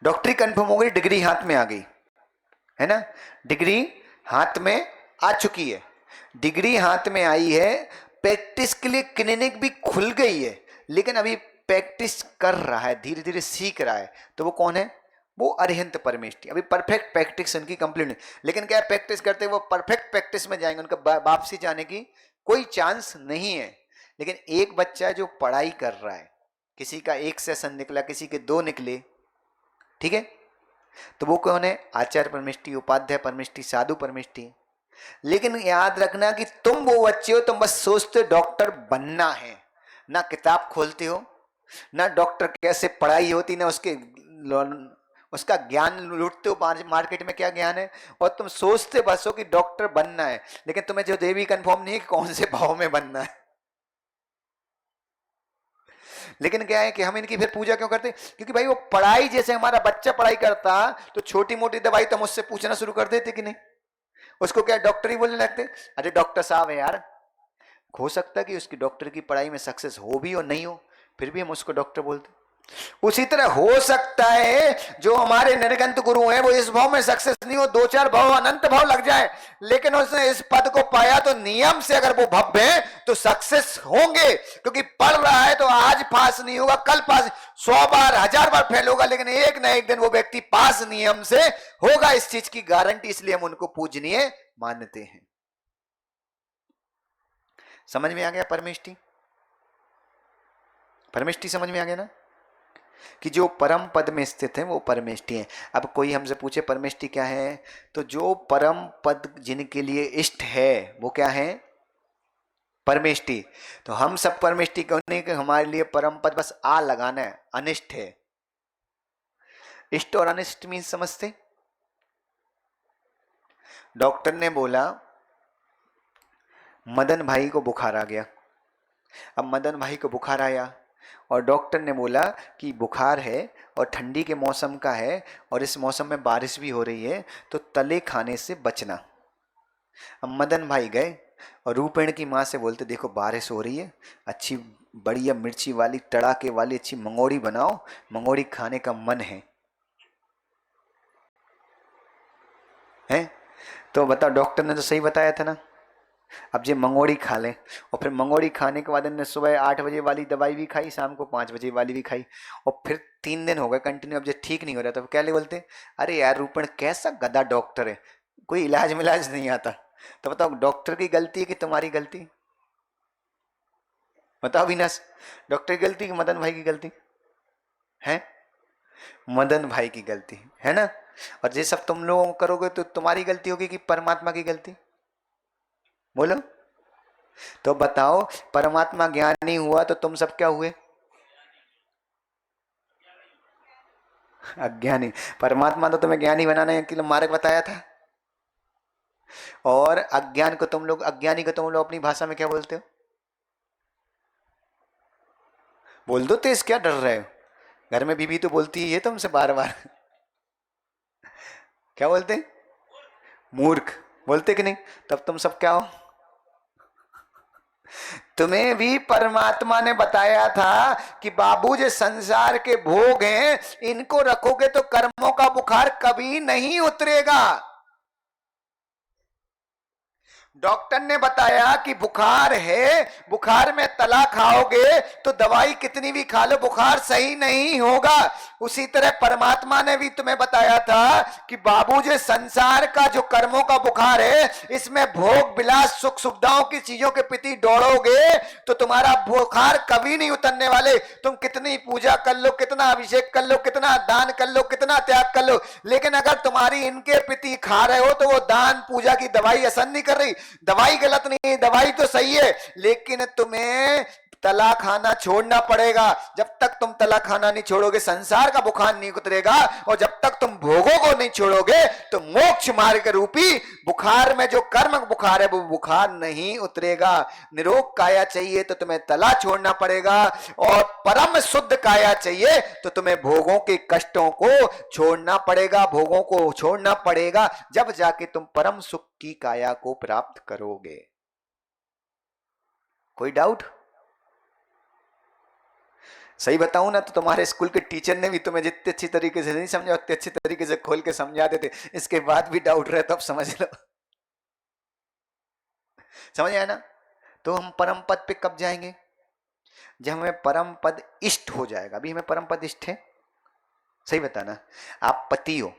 डॉक्टरी कंफर्म हो गई, डिग्री हाथ में आ गई, है ना, डिग्री हाथ में आ चुकी है, डिग्री हाथ में आई है, प्रैक्टिस के लिए क्लिनिक भी खुल गई है, लेकिन अभी प्रैक्टिस कर रहा है, धीरे धीरे सीख रहा है, तो वो कौन है, वो अरिहंत परमेष्टि। अभी परफेक्ट प्रैक्टिस उनकी कंप्लीट नहीं, लेकिन क्या प्रैक्टिस करते हैं वो परफेक्ट प्रैक्टिस में जाएंगे, उनका वापसी जाने की कोई चांस नहीं है। लेकिन एक बच्चा है जो पढ़ाई कर रहा है, किसी का 1 सेशन निकला, किसी के 2 निकले, ठीक है, तो वो कौन है, आचार्य परमेष्टि, उपाध्याय परमेष्टि, साधु परमेष्टि। लेकिन याद रखना कि तुम वो बच्चे हो, तुम बस सोचते हो डॉक्टर बनना है, ना किताब खोलते हो, ना डॉक्टर कैसे पढ़ाई होती, ना उसका ज्ञान लूटते हो, मार्केट में क्या ज्ञान है, और तुम सोचते बस हो कि डॉक्टर बनना है, लेकिन तुम्हें जो देवी कंफर्म नहीं है कि कौन से भाव में बनना है। लेकिन क्या है कि हम इनकी फिर पूजा क्यों करते, क्योंकि भाई वो पढ़ाई, जैसे हमारा बच्चा पढ़ाई करता तो छोटी मोटी दवाई तो मुझसे पूछना शुरू कर देते कि नहीं, उसको क्या डॉक्टर ही बोलने लगते, अरे डॉक्टर साहब है यार। हो सकता है कि उसकी डॉक्टर की पढ़ाई में सक्सेस हो भी और नहीं हो, फिर भी हम उसको डॉक्टर बोलते। उसी तरह हो सकता है जो हमारे निर्गंत गुरु हैं वो इस भाव में सक्सेस नहीं हो, दो चार भाव अनंत भाव लग जाए, लेकिन उसने इस पद को पाया तो नियम से अगर वो भव्य है तो सक्सेस होंगे, क्योंकि पढ़ रहा है तो आज पास नहीं होगा, कल पास 100 बार 1000 बार फेल होगा, लेकिन एक ना एक दिन वो व्यक्ति पास नियम से होगा, इस चीज की गारंटी, इसलिए हम उनको पूजनीय मानते हैं। समझ में आ गया परमेष्टि? परमेष्टि समझ में आ गया ना, कि जो परम पद में स्थित है वो परमेष्टि है। अब कोई हमसे पूछे परमेष्टि क्या है, तो जो परम पद जिनके लिए इष्ट है वो क्या है? परमेष्टि। तो हम सब परमेष्टि क्यों नहीं, कि हमारे लिए परम पद बस आ लगाना है, अनिष्ट है। इष्ट और अनिष्ट मीन समझते? डॉक्टर ने बोला मदन भाई को बुखार आ गया। अब मदन भाई को बुखार आया और डॉक्टर ने बोला कि बुखार है और ठंडी के मौसम का है और इस मौसम में बारिश भी हो रही है, तो तले खाने से बचना। अब मदन भाई गए और रूपेण की माँ से बोलते, देखो बारिश हो रही है, अच्छी बढ़िया मिर्ची वाली तड़ाके वाली अच्छी मंगोड़ी बनाओ, मंगोड़ी खाने का मन है। हैं? तो बताओ, डॉक्टर ने तो सही बताया था ना। अब ये मंगोड़ी खा लें और फिर मंगोड़ी खाने के बाद इन्होंने सुबह 8 बजे वाली दवाई भी खाई, शाम को 5 बजे वाली भी खाई, और फिर 3 दिन हो गए कंटिन्यू, अब ये ठीक नहीं हो रहा, तो क्या ले बोलते, अरे यार रूपण कैसा गधा डॉक्टर है, कोई इलाज मिलाज नहीं आता। तो बताओ डॉक्टर की गलती है कि तुम्हारी गलती? बताओ विनाश, डॉक्टर की गलती कि मदन भाई की गलती है? मदन भाई की गलती है ना। और ये सब तुम लोग करोगे तो तुम्हारी गलती होगी कि परमात्मा की गलती? बोलो तो बताओ, परमात्मा ज्ञानी हुआ तो तुम सब क्या हुए? अज्ञानी। परमात्मा तो तुम्हें ज्ञानी बनाने के लिए मार्ग बताया था, और अज्ञान को तुम लोग, अज्ञानी को तुम लोग अपनी भाषा में क्या बोलते हो? बोल दो तेज, क्या डर रहे हो? घर में बीबी तो बोलती ही है तुमसे बार बार। क्या बोलते हैं? मूर्ख बोलते कि नहीं? तब तुम सब क्या हो? तुम्हें भी परमात्मा ने बताया था कि बाबू जो संसार के भोग हैं इनको रखोगे तो कर्मों का बुखार कभी नहीं उतरेगा। डॉक्टर ने बताया कि बुखार है, बुखार में तला खाओगे तो दवाई कितनी भी खा लो बुखार सही नहीं होगा। उसी तरह परमात्मा ने भी तुम्हें बताया था कि बाबू जी संसार का जो कर्मों का बुखार है, इसमें भोग विलास सुख सुविधाओं की चीजों के प्रति दौड़ोगे तो तुम्हारा बुखार कभी नहीं उतरने वाले। तुम कितनी पूजा कर लो, कितना अभिषेक कर लो, कितना दान कर लो, कितना त्याग कर लो, लेकिन अगर तुम्हारी इनके प्रति खा रहे हो तो वो दान पूजा की दवाई असर नहीं कर रही। दवाई गलत नहीं है, दवाई तो सही है, लेकिन तुम्हें तला खाना छोड़ना पड़ेगा। जब तक तुम तला खाना नहीं छोड़ोगे संसार का बुखार नहीं उतरेगा, और जब तक तुम भोगों को नहीं छोड़ोगे तो मोक्ष मार्ग रूपी बुखार में जो कर्म बुखार है वो बुखार नहीं उतरेगा। निरोग काया चाहिए तो तुम्हें तला छोड़ना पड़ेगा, और परम शुद्ध काया चाहिए तो तुम्हें भोगों के कष्टों को छोड़ना पड़ेगा, भोगों को छोड़ना पड़ेगा, जब जाके तुम परम सुख की काया को प्राप्त करोगे। कोई डाउट? सही बताऊं ना तो तुम्हारे स्कूल के टीचर ने भी तुम्हें जितने अच्छी तरीके से नहीं समझा उतने अच्छी तरीके से खोल के समझाते थे, इसके बाद भी डाउट रहे तो अब समझ लो। समझ आया ना? तो हम परम पद पे कब जाएंगे? जब हमें परम पद इष्ट हो जाएगा। अभी हमें परम पद इष्ट है? सही बताना। आप पति हो,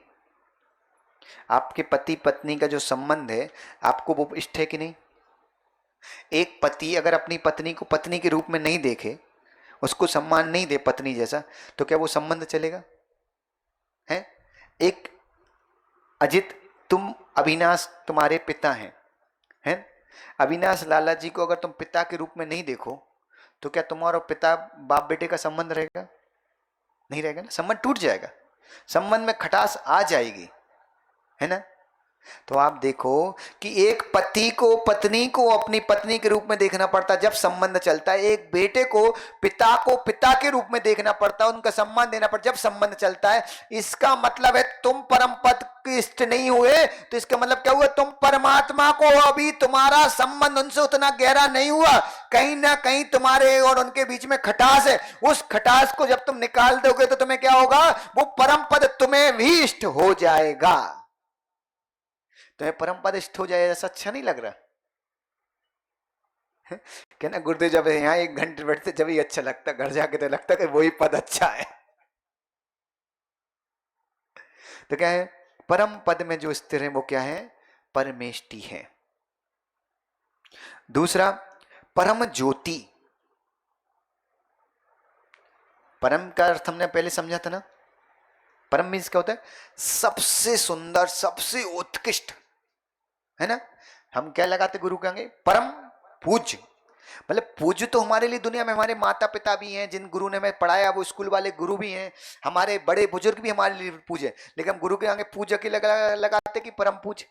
आपके पति पत्नी का जो संबंध है आपको वो इष्ट है कि नहीं? एक पति अगर अपनी पत्नी को पत्नी के रूप में नहीं देखे, उसको सम्मान नहीं दे पत्नी जैसा, तो क्या वो संबंध चलेगा? है? एक अजित, तुम अविनाश तुम्हारे पिता हैं? अविनाश लाला जी को अगर तुम पिता के रूप में नहीं देखो तो क्या तुम्हारा पिता बाप बेटे का संबंध रहेगा? नहीं रहेगा ना, संबंध टूट जाएगा, संबंध में खटास आ जाएगी, है ना। तो आप देखो कि एक पति को पत्नी को अपनी पत्नी के रूप में देखना पड़ता है जब संबंध चलता है, एक बेटे को पिता के रूप में देखना पड़ता है, उनका सम्मान देना पड़ता है जब संबंध चलता है। इसका मतलब है तुम परम पद के इष्ट नहीं हुए, तो इसका मतलब क्या हुआ, तुम परमात्मा को, अभी तुम्हारा संबंध उनसे उतना गहरा नहीं हुआ, कहीं ना कहीं तुम्हारे और उनके बीच में खटास है। उस खटास को जब तुम निकाल दोगे तो तुम्हें क्या होगा, वो परम पद तुम्हें भी इष्ट हो जाएगा। तुम्हें परम पद इष्ट हो जाए ऐसा अच्छा नहीं लग रहा? कहना गुरुदेव जब यहाँ 1 घंटे बैठते जब ही अच्छा लगता, घर जाके तो लगता कि वही पद अच्छा है। तो क्या है, परम पद में जो स्थिर है वो क्या है, परमेष्टि है। दूसरा परम ज्योति। परम का अर्थ हमने पहले समझा था ना, परम मीन्स क्या होता है, सबसे सुंदर, सबसे उत्कृष्ट, है ना। हम क्या लगाते गुरु कहेंगे, परम पूज्य। मतलब पूज्य तो हमारे लिए दुनिया में हमारे माता पिता भी हैं, जिन गुरु ने हमें पढ़ाया वो स्कूल वाले गुरु भी हैं, हमारे बड़े बुजुर्ग भी हमारे लिए पूज्य, लेकिन हम गुरु के आगे पूज्य के लगाते कि परम पूज्य।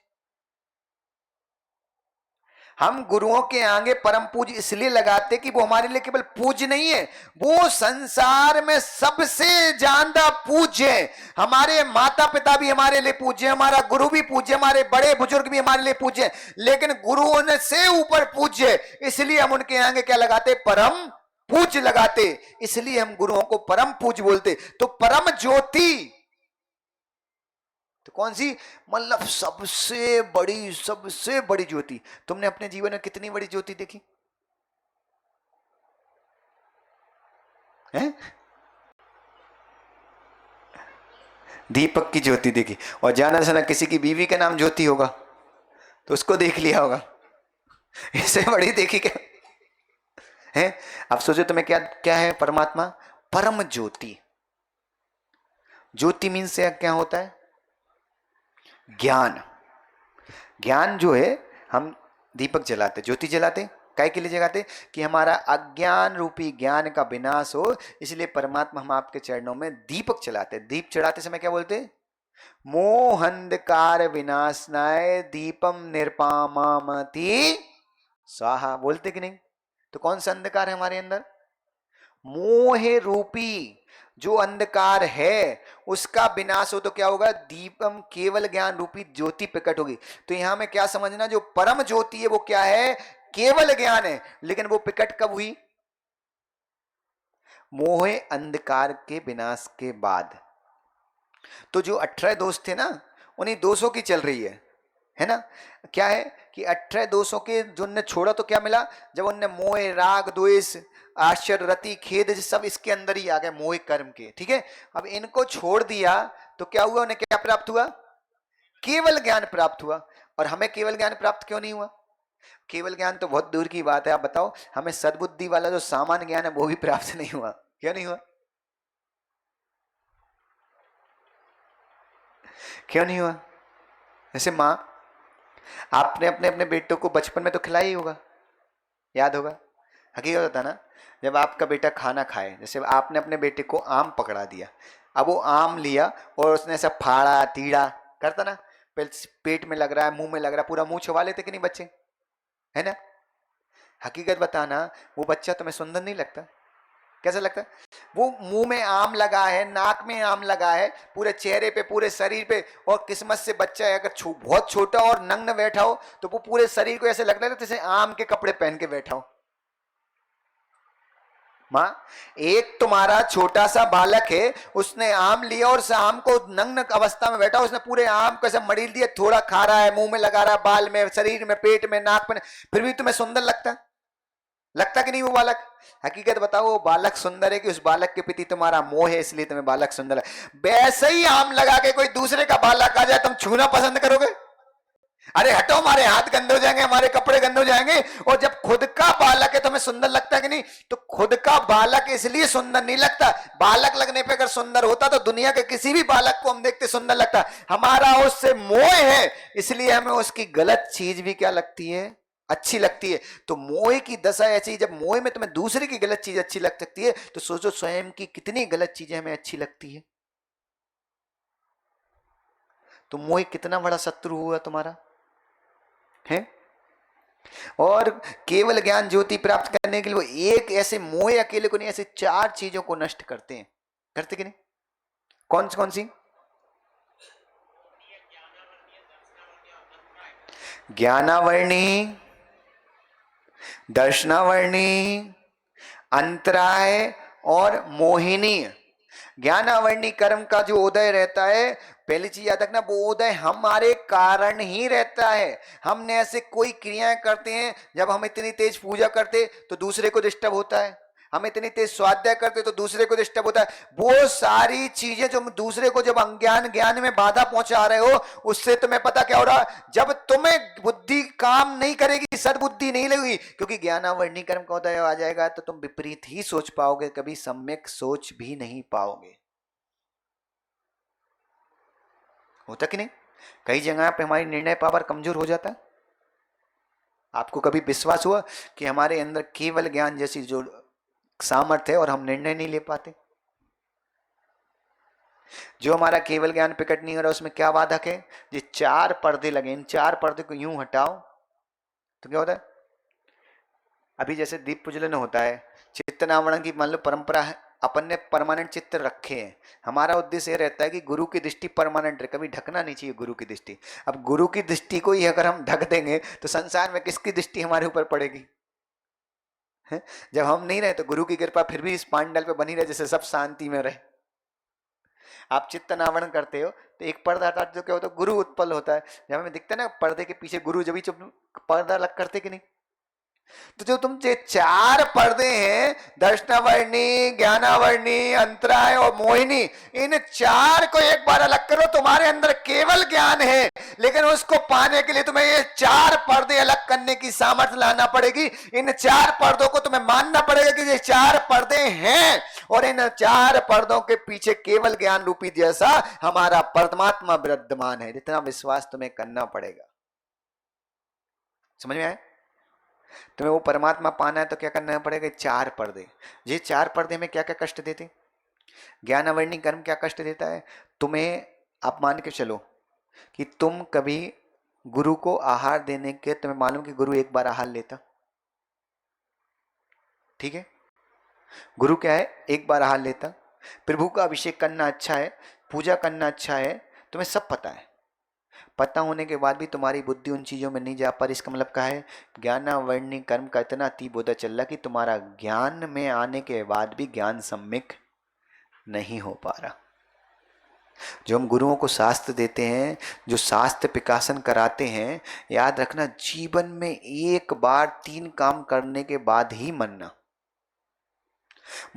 हम गुरुओं के आगे परम पूज्य इसलिए लगाते कि वो हमारे लिए केवल पूज्य नहीं है, वो संसार में सबसे ज्यादा पूज्य है। हमारे माता पिता भी हमारे लिए पूज्य, हमारा गुरु भी पूज्य, हमारे बड़े बुजुर्ग भी हमारे लिए पूज्य, लेकिन गुरुओं से ऊपर पूज्य, इसलिए हम उनके आगे क्या लगाते, परम पूज्य लगाते, इसलिए हम गुरुओं को परम पूज्य बोलते। तो परम ज्योति तो कौन सी, मतलब सबसे बड़ी ज्योति। तुमने अपने जीवन में कितनी बड़ी ज्योति देखी है? दीपक की ज्योति देखी, और जाना जाना किसी की बीवी का नाम ज्योति होगा तो उसको देख लिया होगा, इससे बड़ी देखी क्या है? अब सोचो तुम्हें क्या क्या है परमात्मा, परम ज्योति। ज्योति मीन्स क्या होता है, ज्ञान। ज्ञान जो है, हम दीपक जलाते, ज्योति जलाते, काय के लिए जलाते, कि हमारा अज्ञान रूपी ज्ञान का विनाश हो, इसलिए परमात्मा हम आपके चरणों में दीपक चलाते। दीप चढ़ाते समय क्या बोलते, मोहंधकार विनाशनाय दीपम निर्पामामति स्वाहा, बोलते कि नहीं? तो कौन सा अंधकार है हमारे अंदर, मोह रूपी जो अंधकार है उसका विनाश हो तो क्या होगा, दीपम केवल ज्ञान रूपी ज्योति प्रकट होगी। तो यहां में क्या समझना, जो परम ज्योति है वो क्या है, केवल ज्ञान है, लेकिन वो प्रकट कब हुई, मोह अंधकार के विनाश के बाद। तो जो 18 दोष थे ना, उन्हीं दोषों की चल रही है ना। क्या है कि 18 दोषों के जो उनने छोड़ा तो क्या मिला, जब उनने मोह राग द्वेष आश्चर्य रति खेद सब इसके अंदर ही आ गए, मोह कर्म के, ठीक है। अब इनको छोड़ दिया तो क्या हुआ, उन्हें क्या प्राप्त हुआ, केवल ज्ञान प्राप्त हुआ। और हमें केवल ज्ञान प्राप्त क्यों नहीं हुआ, केवल ज्ञान तो बहुत दूर की बात है, आप बताओ हमें सद्बुद्धि वाला जो सामान्य ज्ञान है वो भी प्राप्त नहीं हुआ, क्यों नहीं हुआ, क्यों नहीं हुआ? जैसे माँ, आपने अपने अपने बेटों को बचपन में तो खिलाया ही होगा, याद होगा, हकीकत होता ना, जब आपका बेटा खाना खाए, जैसे आपने अपने बेटे को आम पकड़ा दिया, अब वो आम लिया और उसने ऐसा फाड़ा तीड़ा करता ना, पेट में लग रहा है, मुंह में लग रहा है, पूरा मुंह छुपा लेते कि नहीं बच्चे, है ना। हकीकत बताना, वो बच्चा तुम्हें सुंदर नहीं लगता, कैसा लगता है? वो मुंह में आम लगा है, नाक में आम लगा है, पूरे चेहरे पे पूरे शरीर पे, और किस्मत से बच्चा है अगर बहुत छोटा और नग्न बैठा हो तो वो पूरे शरीर को ऐसे लगता है जैसे आम के कपड़े पहन के बैठा हो। माँ, एक तुम्हारा छोटा सा बालक है, उसने आम लिया और उस आम को नग्न अवस्था में बैठा, उसने पूरे आम को ऐसे मड़ील दिया, थोड़ा खा रहा है, मुंह में लगा रहा है, बाल में, शरीर में, पेट में, नाक में, फिर भी तुम्हें सुंदर लगता कि नहीं वो बालक? हकीकत बताओ, वो बालक सुंदर है कि उस बालक के प्रति तुम्हारा मोह है इसलिए तुम्हें बालक सुंदर है? वैसे ही आम लगा के कोई दूसरे का बालक आ जाए, तुम छूना पसंद करोगे? अरे हटो, हमारे हाथ गंदे हो जाएंगे, हमारे कपड़े गंदे हो जाएंगे। और जब खुद का बालक है तुम्हें सुंदर लगता है कि नहीं? तो खुद का बालक इसलिए सुंदर नहीं लगता, बालक लगने पे अगर सुंदर होता तो दुनिया के किसी भी बालक को हम देखते सुंदर लगता। हमारा उससे मोह है, इसलिए हमें उसकी गलत चीज भी क्या लगती है, अच्छी लगती है। तो मोह की दशा ऐसी, जब मोह में तुम्हें दूसरे की गलत चीज अच्छी लग सकती है, तो सोचो स्वयं की कितनी गलत चीजें हमें अच्छी लगती है। तो मोह कितना बड़ा शत्रु हुआ तुम्हारा है। और केवल ज्ञान ज्योति प्राप्त करने के लिए वो एक ऐसे मोह अकेले को नहीं, ऐसे 4 चीजों को नष्ट करते हैं, करते कि नहीं? कौन सी? ज्ञानावर्णी, दर्शनावर्णी, अंतराय और मोहिनी। ज्ञानावर्णी कर्म का जो उदय रहता है, पहली चीज याद रखना, वो उदय हमारे कारण ही रहता है। हमने ऐसे कोई क्रियाएं करते हैं, जब हम इतनी तेज पूजा करते तो दूसरे को डिस्टर्ब होता है, हम इतनी तेज स्वाध्याय करते तो दूसरे को डिस्टर्ब होता है। वो सारी चीजें जो दूसरे को जब अज्ञान ज्ञान में बाधा पहुंचा रहे हो, उससे तुम्हें पता क्या हो रहा, जब तुम्हें बुद्धि काम नहीं करेगी, सद्बुद्धि नहीं लगेगी, क्योंकि ज्ञानावर्णी कर्म का उदय आ जाएगा, तो तुम विपरीत ही सोच पाओगे, कभी सम्यक सोच भी नहीं पाओगे। होता कि नहीं? कई जगह पे हमारी निर्णय पावर कमजोर हो जाता है। आपको कभी विश्वास हुआ कि हमारे अंदर केवल ज्ञान जैसी जो सामर्थ्य है और हम निर्णय नहीं ले पाते? जो हमारा केवल ज्ञान प्रकट नहीं हो रहा, उसमें क्या बाधक है? ये 4 पर्दे लगे, इन 4 पर्दे को यूं हटाओ तो क्या होता है? अभी जैसे दीप प्रज्वलन होता है, चित्तनावरण की मान लो परंपरा है, अपन ने परमानेंट चित्र रखे हैं। हमारा उद्देश्य यह रहता है कि गुरु की दृष्टि परमानेंट रहे, कभी ढकना नहीं चाहिए गुरु की दृष्टि। अब गुरु की दृष्टि को ही अगर हम ढक देंगे तो संसार में किसकी दृष्टि हमारे ऊपर पड़ेगी? है? जब हम नहीं रहे तो गुरु की कृपा फिर भी इस पांडल पे बनी रहे, जैसे सब शांति में रहे। आप चित्तनावरण करते हो तो एक पर्दा हटा दो, क्या होता है? गुरु उत्पन्न होता है। जब हमें दिखता है ना पर्दे के पीछे गुरु, जब भी चुप पर्दा अलग करते कि नहीं? तो जो तुम 4 पर्दे हैं, दर्शनावर्णी, ज्ञानावर्णी, अंतराय और मोहिनी, इन 4 को एक बार अलग करो। तुम्हारे अंदर केवल ज्ञान है, लेकिन उसको पाने के लिए तुम्हें ये 4 पर्दे अलग करने की सामर्थ्य लाना पड़ेगी। इन 4 पर्दों को तुम्हें मानना पड़ेगा कि ये 4 पर्दे हैं, और इन 4 पर्दों के पीछे केवल ज्ञान रूपी जैसा हमारा परमात्मा विद्यमान है। जितना विश्वास तुम्हें करना पड़ेगा। समझ में आए? तुम्हें वो परमात्मा पाना है तो क्या करना पड़ेगा? 4 पर्दे। ये 4 पर्दे में क्या क्या कष्ट देते? ज्ञानावर्णी कर्म क्या कष्ट देता है तुम्हें? आप मान के चलो कि तुम कभी गुरु को आहार देने के, तुम्हें मालूम कि गुरु एक बार आहार लेता, ठीक है? गुरु क्या है? एक बार आहार लेता। प्रभु का अभिषेक करना अच्छा है, पूजा करना अच्छा है, तुम्हें सब पता है। पता होने के बाद भी तुम्हारी बुद्धि उन चीजों में नहीं जा पा रही। इसका मतलब क्या है? ज्ञानावर्णी कर्म का इतना तीव्र चल रहा कि तुम्हारा ज्ञान में आने के बाद भी ज्ञान सम्यक नहीं हो पा रहा। जो हम गुरुओं को शास्त्र देते हैं, जो शास्त्र प्रकाशन कराते हैं, याद रखना जीवन में एक बार 3 काम करने के बाद ही मरना।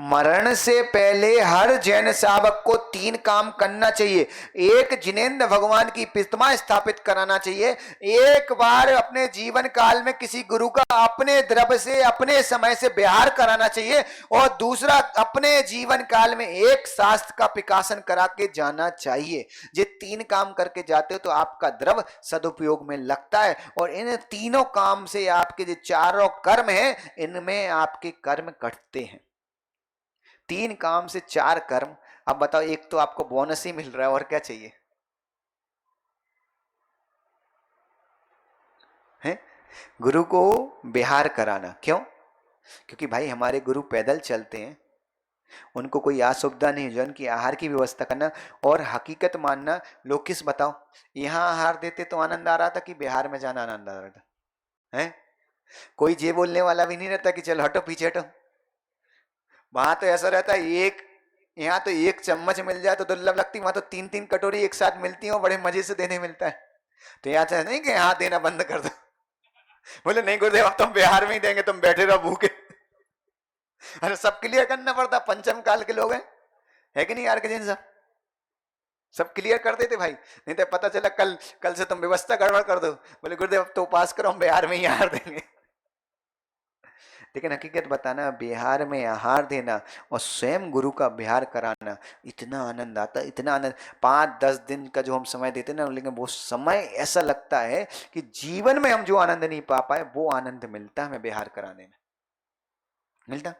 मरण से पहले हर जैन साधक को 3 काम करना चाहिए। एक, जिनेंद्र भगवान की प्रतिमा स्थापित कराना चाहिए। एक बार अपने जीवन काल में किसी गुरु का अपने द्रव्य से, अपने समय से विहार कराना चाहिए। और दूसरा, अपने जीवन काल में एक शास्त्र का प्रकाशन करा के जाना चाहिए। ये 3 काम करके जाते हो तो आपका द्रव्य सदुपयोग में लगता है। और इन तीनों काम से आपके जो 4 कर्म हैं, इनमें आपके कर्म कटते हैं। 3 काम से 4 कर्म। अब बताओ, एक तो आपको बोनस ही मिल रहा है, और क्या चाहिए? है? गुरु को विहार कराना। क्यों? क्योंकि भाई हमारे गुरु पैदल चलते हैं, उनको कोई असुविधा नहीं, जो उनकी आहार की व्यवस्था करना। और हकीकत मानना, लोग किस बताओ, यहां आहार देते तो आनंद आ रहा था कि बिहार में जाना आनंद आ रहा था? है? कोई ये बोलने वाला भी नहीं रहता कि चलो हटो पीछे हटो। वहां तो ऐसा रहता है, एक यहाँ तो 1 चम्मच मिल जाए तो दुर्लभ लगती, वहां तो 3-3 कटोरी एक साथ मिलती है और बड़े मजे से देने मिलता है। तो यहाँ चाहे नहीं कि यहाँ देना बंद कर दो। बोले नहीं गुरुदेव, अब तुम बिहार में ही देंगे, तुम बैठे रहो भूखे। अरे सब क्लियर करना पड़ता, पंचम काल के लोग हैं, है कि नहीं यार? के जिन सब क्लियर कर देते भाई, नहीं तो पता चला कल कल से तुम व्यवस्था गड़बड़ कर दो। बोले गुरुदेव अब तो उपास करो, हम बिहार में ही आहार देंगे। लेकिन हकीकत बताना, बिहार में आहार देना और स्वयं गुरु का बिहार कराना, इतना आनंद आता, इतना आनंद। 5-10 दिन का जो हम समय देते ना, लेकिन वो समय ऐसा लगता है कि जीवन में हम जो आनंद नहीं पा पाए, वो आनंद मिलता है हमें बिहार कराने में, मिलता।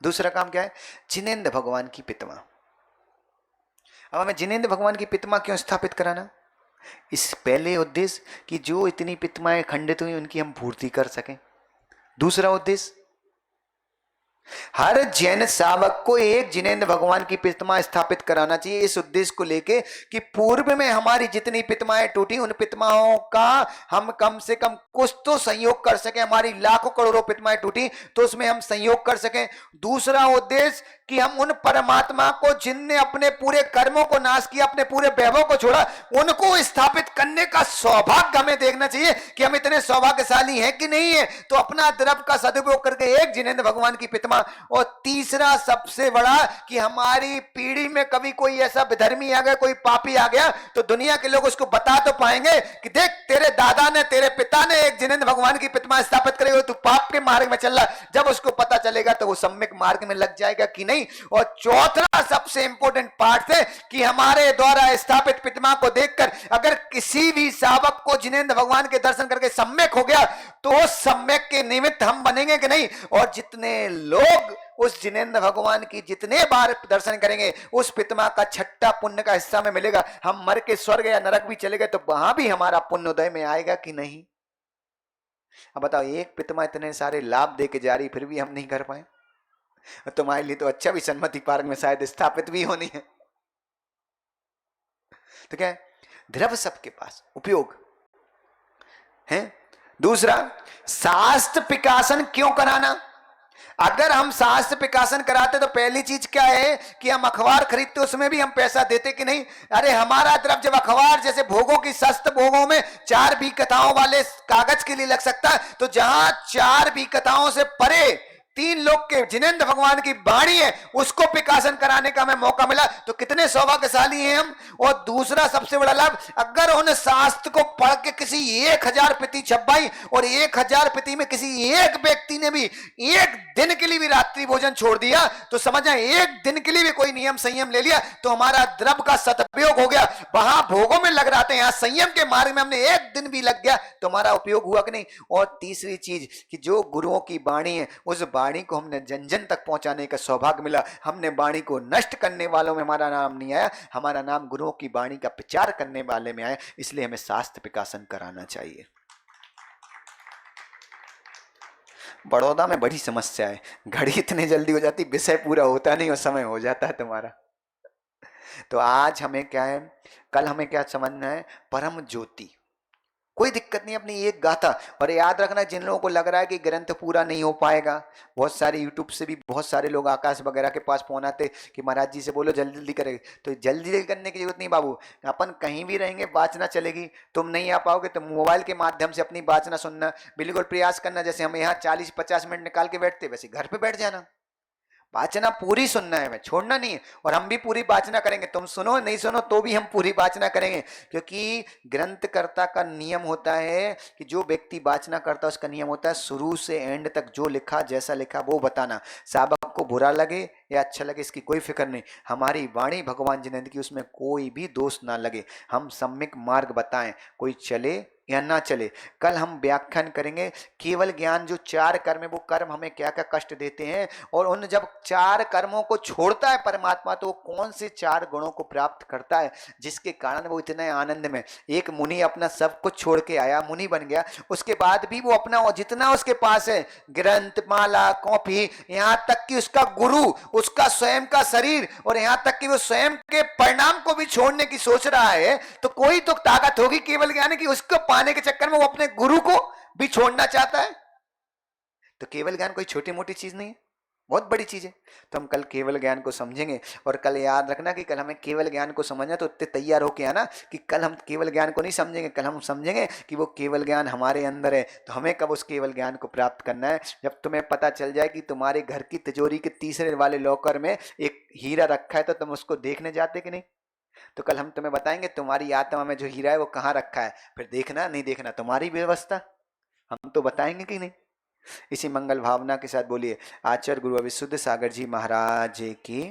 दूसरा काम क्या है? जिनेंद्र भगवान की प्रतिमा। अब हमें जिनेंद्र भगवान की प्रतिमा क्यों स्थापित कराना? इस पहले उद्देश्य कि जो इतनी प्रतिमाएं खंडित हुई उनकी हम पूर्ति कर सकें। दूसरा उद्देश्य, हर जैन शावक को एक जिनेंद्र भगवान की प्रतिमा स्थापित कराना चाहिए, इस उद्देश्य को लेके कि पूर्व में हमारी जितनी प्रतिमाएं टूटी उन प्रतिमाओं का हम कम से कम कुछ तो संयोग कर सके। हमारी लाखों करोड़ों प्रतिमाएं टूटी तो उसमें हम संयोग कर सकें। दूसरा उद्देश्य कि हम उन परमात्मा को जिनने अपने पूरे कर्मों को नाश किया, अपने पूरे वैभव को छोड़ा, उनको स्थापित करने का सौभाग्य हमें देखना चाहिए कि हम इतने सौभाग्यशाली हैं कि नहीं है। तो अपना द्रव्य का सदुपयोग करके एक जिनेंद्र भगवान की प्रतिमा। और तीसरा सबसे बड़ा कि हमारी पीढ़ी में कभी कोई ऐसा विधर्मी आ गया, कोई पापी आ गया, तो दुनिया के लोग उसको बता तो पाएंगे कि देख तेरे दादा ने, तेरे पिता ने एक जिनेंद्र भगवान की प्रतिमा स्थापित करी हो, तू पाप के मार्ग में चल रहा। जब उसको पता चलेगा तो वो सम्यक मार्ग में लग जाएगा कि नहीं। और चौथा सबसे इंपॉर्टेंट पार्ट है कि हमारे द्वारा स्थापित प्रतिमा को देखकर अगर किसी भी शावक को जिनेंद्र भगवान के दर्शन करके सम्यक हो गया तो सम्यक के निमित्त हम बनेंगे कि नहीं। और जितने लोग उस जिनेंद्र भगवान की जितने बार दर्शन करेंगे उस प्रतिमा का छठा पुण्य का हिस्सा में मिलेगा। हम मर के स्वर्ग या नरक भी चले गए तो वहां भी हमारा पुण्य उदय में आएगा कि नहीं। अब बताओ, एक प्रतिमा इतने सारे लाभ दे के जा रही फिर भी हम नहीं कर पाए। तुम्हारे लिए तो अच्छा भी सन्मति पार्क में शायद स्थापित भी होनी है। तो क्या है, द्रव्य सबके पास उपयोग है। दूसरा, शास्त्र प्रकाशन क्यों कराना। अगर हम शास्त्र प्रकाशन कराते तो पहली चीज क्या है कि हम अखबार खरीदते उसमें भी हम पैसा देते कि नहीं। अरे हमारा द्रव्य जब अखबार जैसे भोगों की सस्त भोगों में 4 भी कथाओं वाले कागज के लिए लग सकता है, तो जहां 4 भी कथाओं से परे 3 लोग के जिनेंद्र भगवान की वाणी है उसको प्रकाशन कराने का हमें मौका मिला तो कितने सौभाग्यशाली हैं हम। और दूसरा सबसे बड़ा लाभ, अगर उन शास्त्र को पढ़ के किसी 1000 प्रति छपाई और 1000 प्रति में किसी एक व्यक्ति ने भी एक दिन के लिए भी रात्रि भोजन छोड़ दिया तो समझ आए एक दिन के लिए भी कोई नियम संयम ले लिया तो हमारा द्रव्य का सदुपयोग हो गया। वहां भोगों में लग रहा था, यहाँ संयम के मार्ग में हमने एक दिन भी लग गया तो हमारा उपयोग हुआ कि नहीं। और तीसरी चीज कि जो गुरुओं की वाणी है उस वाणी को हमने जन जन तक पहुंचाने का सौभाग्य मिला। हमने वाणी को नष्ट करने वालों में हमारा नाम नहीं आया, हमारा नाम गुरुओं की वाणी का प्रचार करने वाले में आया। इसलिए हमें शास्त्र प्रकाशन कराना चाहिए। बड़ौदा में बड़ी समस्या है, घड़ी इतनी जल्दी हो जाती, विषय पूरा होता नहीं और समय हो जाता है तुम्हारा। तो आज हमें क्या है, कल हमें क्या समझना है, परम ज्योति। कोई दिक्कत नहीं, अपनी एक गाथा। और याद रखना, जिन लोगों को लग रहा है कि ग्रंथ पूरा नहीं हो पाएगा, बहुत सारे यूट्यूब से भी बहुत सारे लोग आकाश वगैरह के पास फोन आते कि महाराज जी से बोलो जल्दी जल्दी करें, तो जल्दी जल्दी करने की जरूरत नहीं बाबू। अपन कहीं भी रहेंगे वाचना चलेगी। तुम नहीं आ पाओगे तो मोबाइल के माध्यम से अपनी वाचना सुनना बिल्कुल प्रयास करना। जैसे हम यहाँ 40-50 मिनट निकाल के बैठते वैसे घर पे बैठ जाना, वाचना पूरी सुनना है, मैं छोड़ना नहीं है। और हम भी पूरी वाचना करेंगे, तुम सुनो नहीं सुनो तो भी हम पूरी वाचना करेंगे। क्योंकि ग्रंथकर्ता का नियम होता है कि जो व्यक्ति वाचना करता है उसका नियम होता है शुरू से एंड तक जो लिखा जैसा लिखा वो बताना। साहब को बुरा लगे या अच्छा लगे इसकी कोई फिक्र नहीं, हमारी वाणी भगवान जिनेंद्र की उसमें कोई भी दोष ना लगे। हम सम्यक मार्ग बताएं, कोई चले या ना चले। कल हम व्याख्यान करेंगे केवल ज्ञान, जो 4 कर्म है वो कर्म हमें क्या क्या कष्ट देते हैं, और उन जब 4 कर्मों को छोड़ता है परमात्मा तो वो कौन से 4 गुणों को प्राप्त करता है जिसके कारण वो इतने आनंद में। एक मुनि अपना सब कुछ छोड़ के आया, मुनि बन गया, उसके बाद भी वो अपना जितना उसके पास है ग्रंथ, माला, कॉपी, यहाँ तक कि उसका गुरु, उसका स्वयं का शरीर, और यहाँ तक कि वो स्वयं के परिणाम को भी छोड़ने की सोच रहा है, तो कोई तो ताकत होगी केवल ज्ञान की उसको पाने के चक्कर में वो अपने गुरु को भी छोड़ना चाहता है। तो केवल ज्ञान कोई छोटी मोटी चीज नहीं है, बहुत बड़ी चीज है। तो हम कल केवल ज्ञान को समझेंगे। और कल याद रखना कि कल हमें केवल ज्ञान को समझना, तो इतने तैयार होके आना कि कल हम केवल ज्ञान को नहीं समझेंगे, कल हम समझेंगे कि वो केवल ज्ञान हमारे अंदर है। तो हमें कब उस केवल ज्ञान को प्राप्त करना है, जब तुम्हें पता चल जाए कि तुम्हारे घर की तिजोरी के तीसरे वाले लॉकर में एक हीरा रखा है, तो तुम उसको देखने जाते कि नहीं। तो कल हम तुम्हें बताएंगे तुम्हारी आत्मा में जो हीरा है वो कहाँ रखा है, फिर देखना नहीं देखना तुम्हारी व्यवस्था, हम तो बताएंगे कि नहीं। इसी मंगल भावना के साथ बोलिए आचार्य गुरु अविशुद्ध सागर जी महाराज की।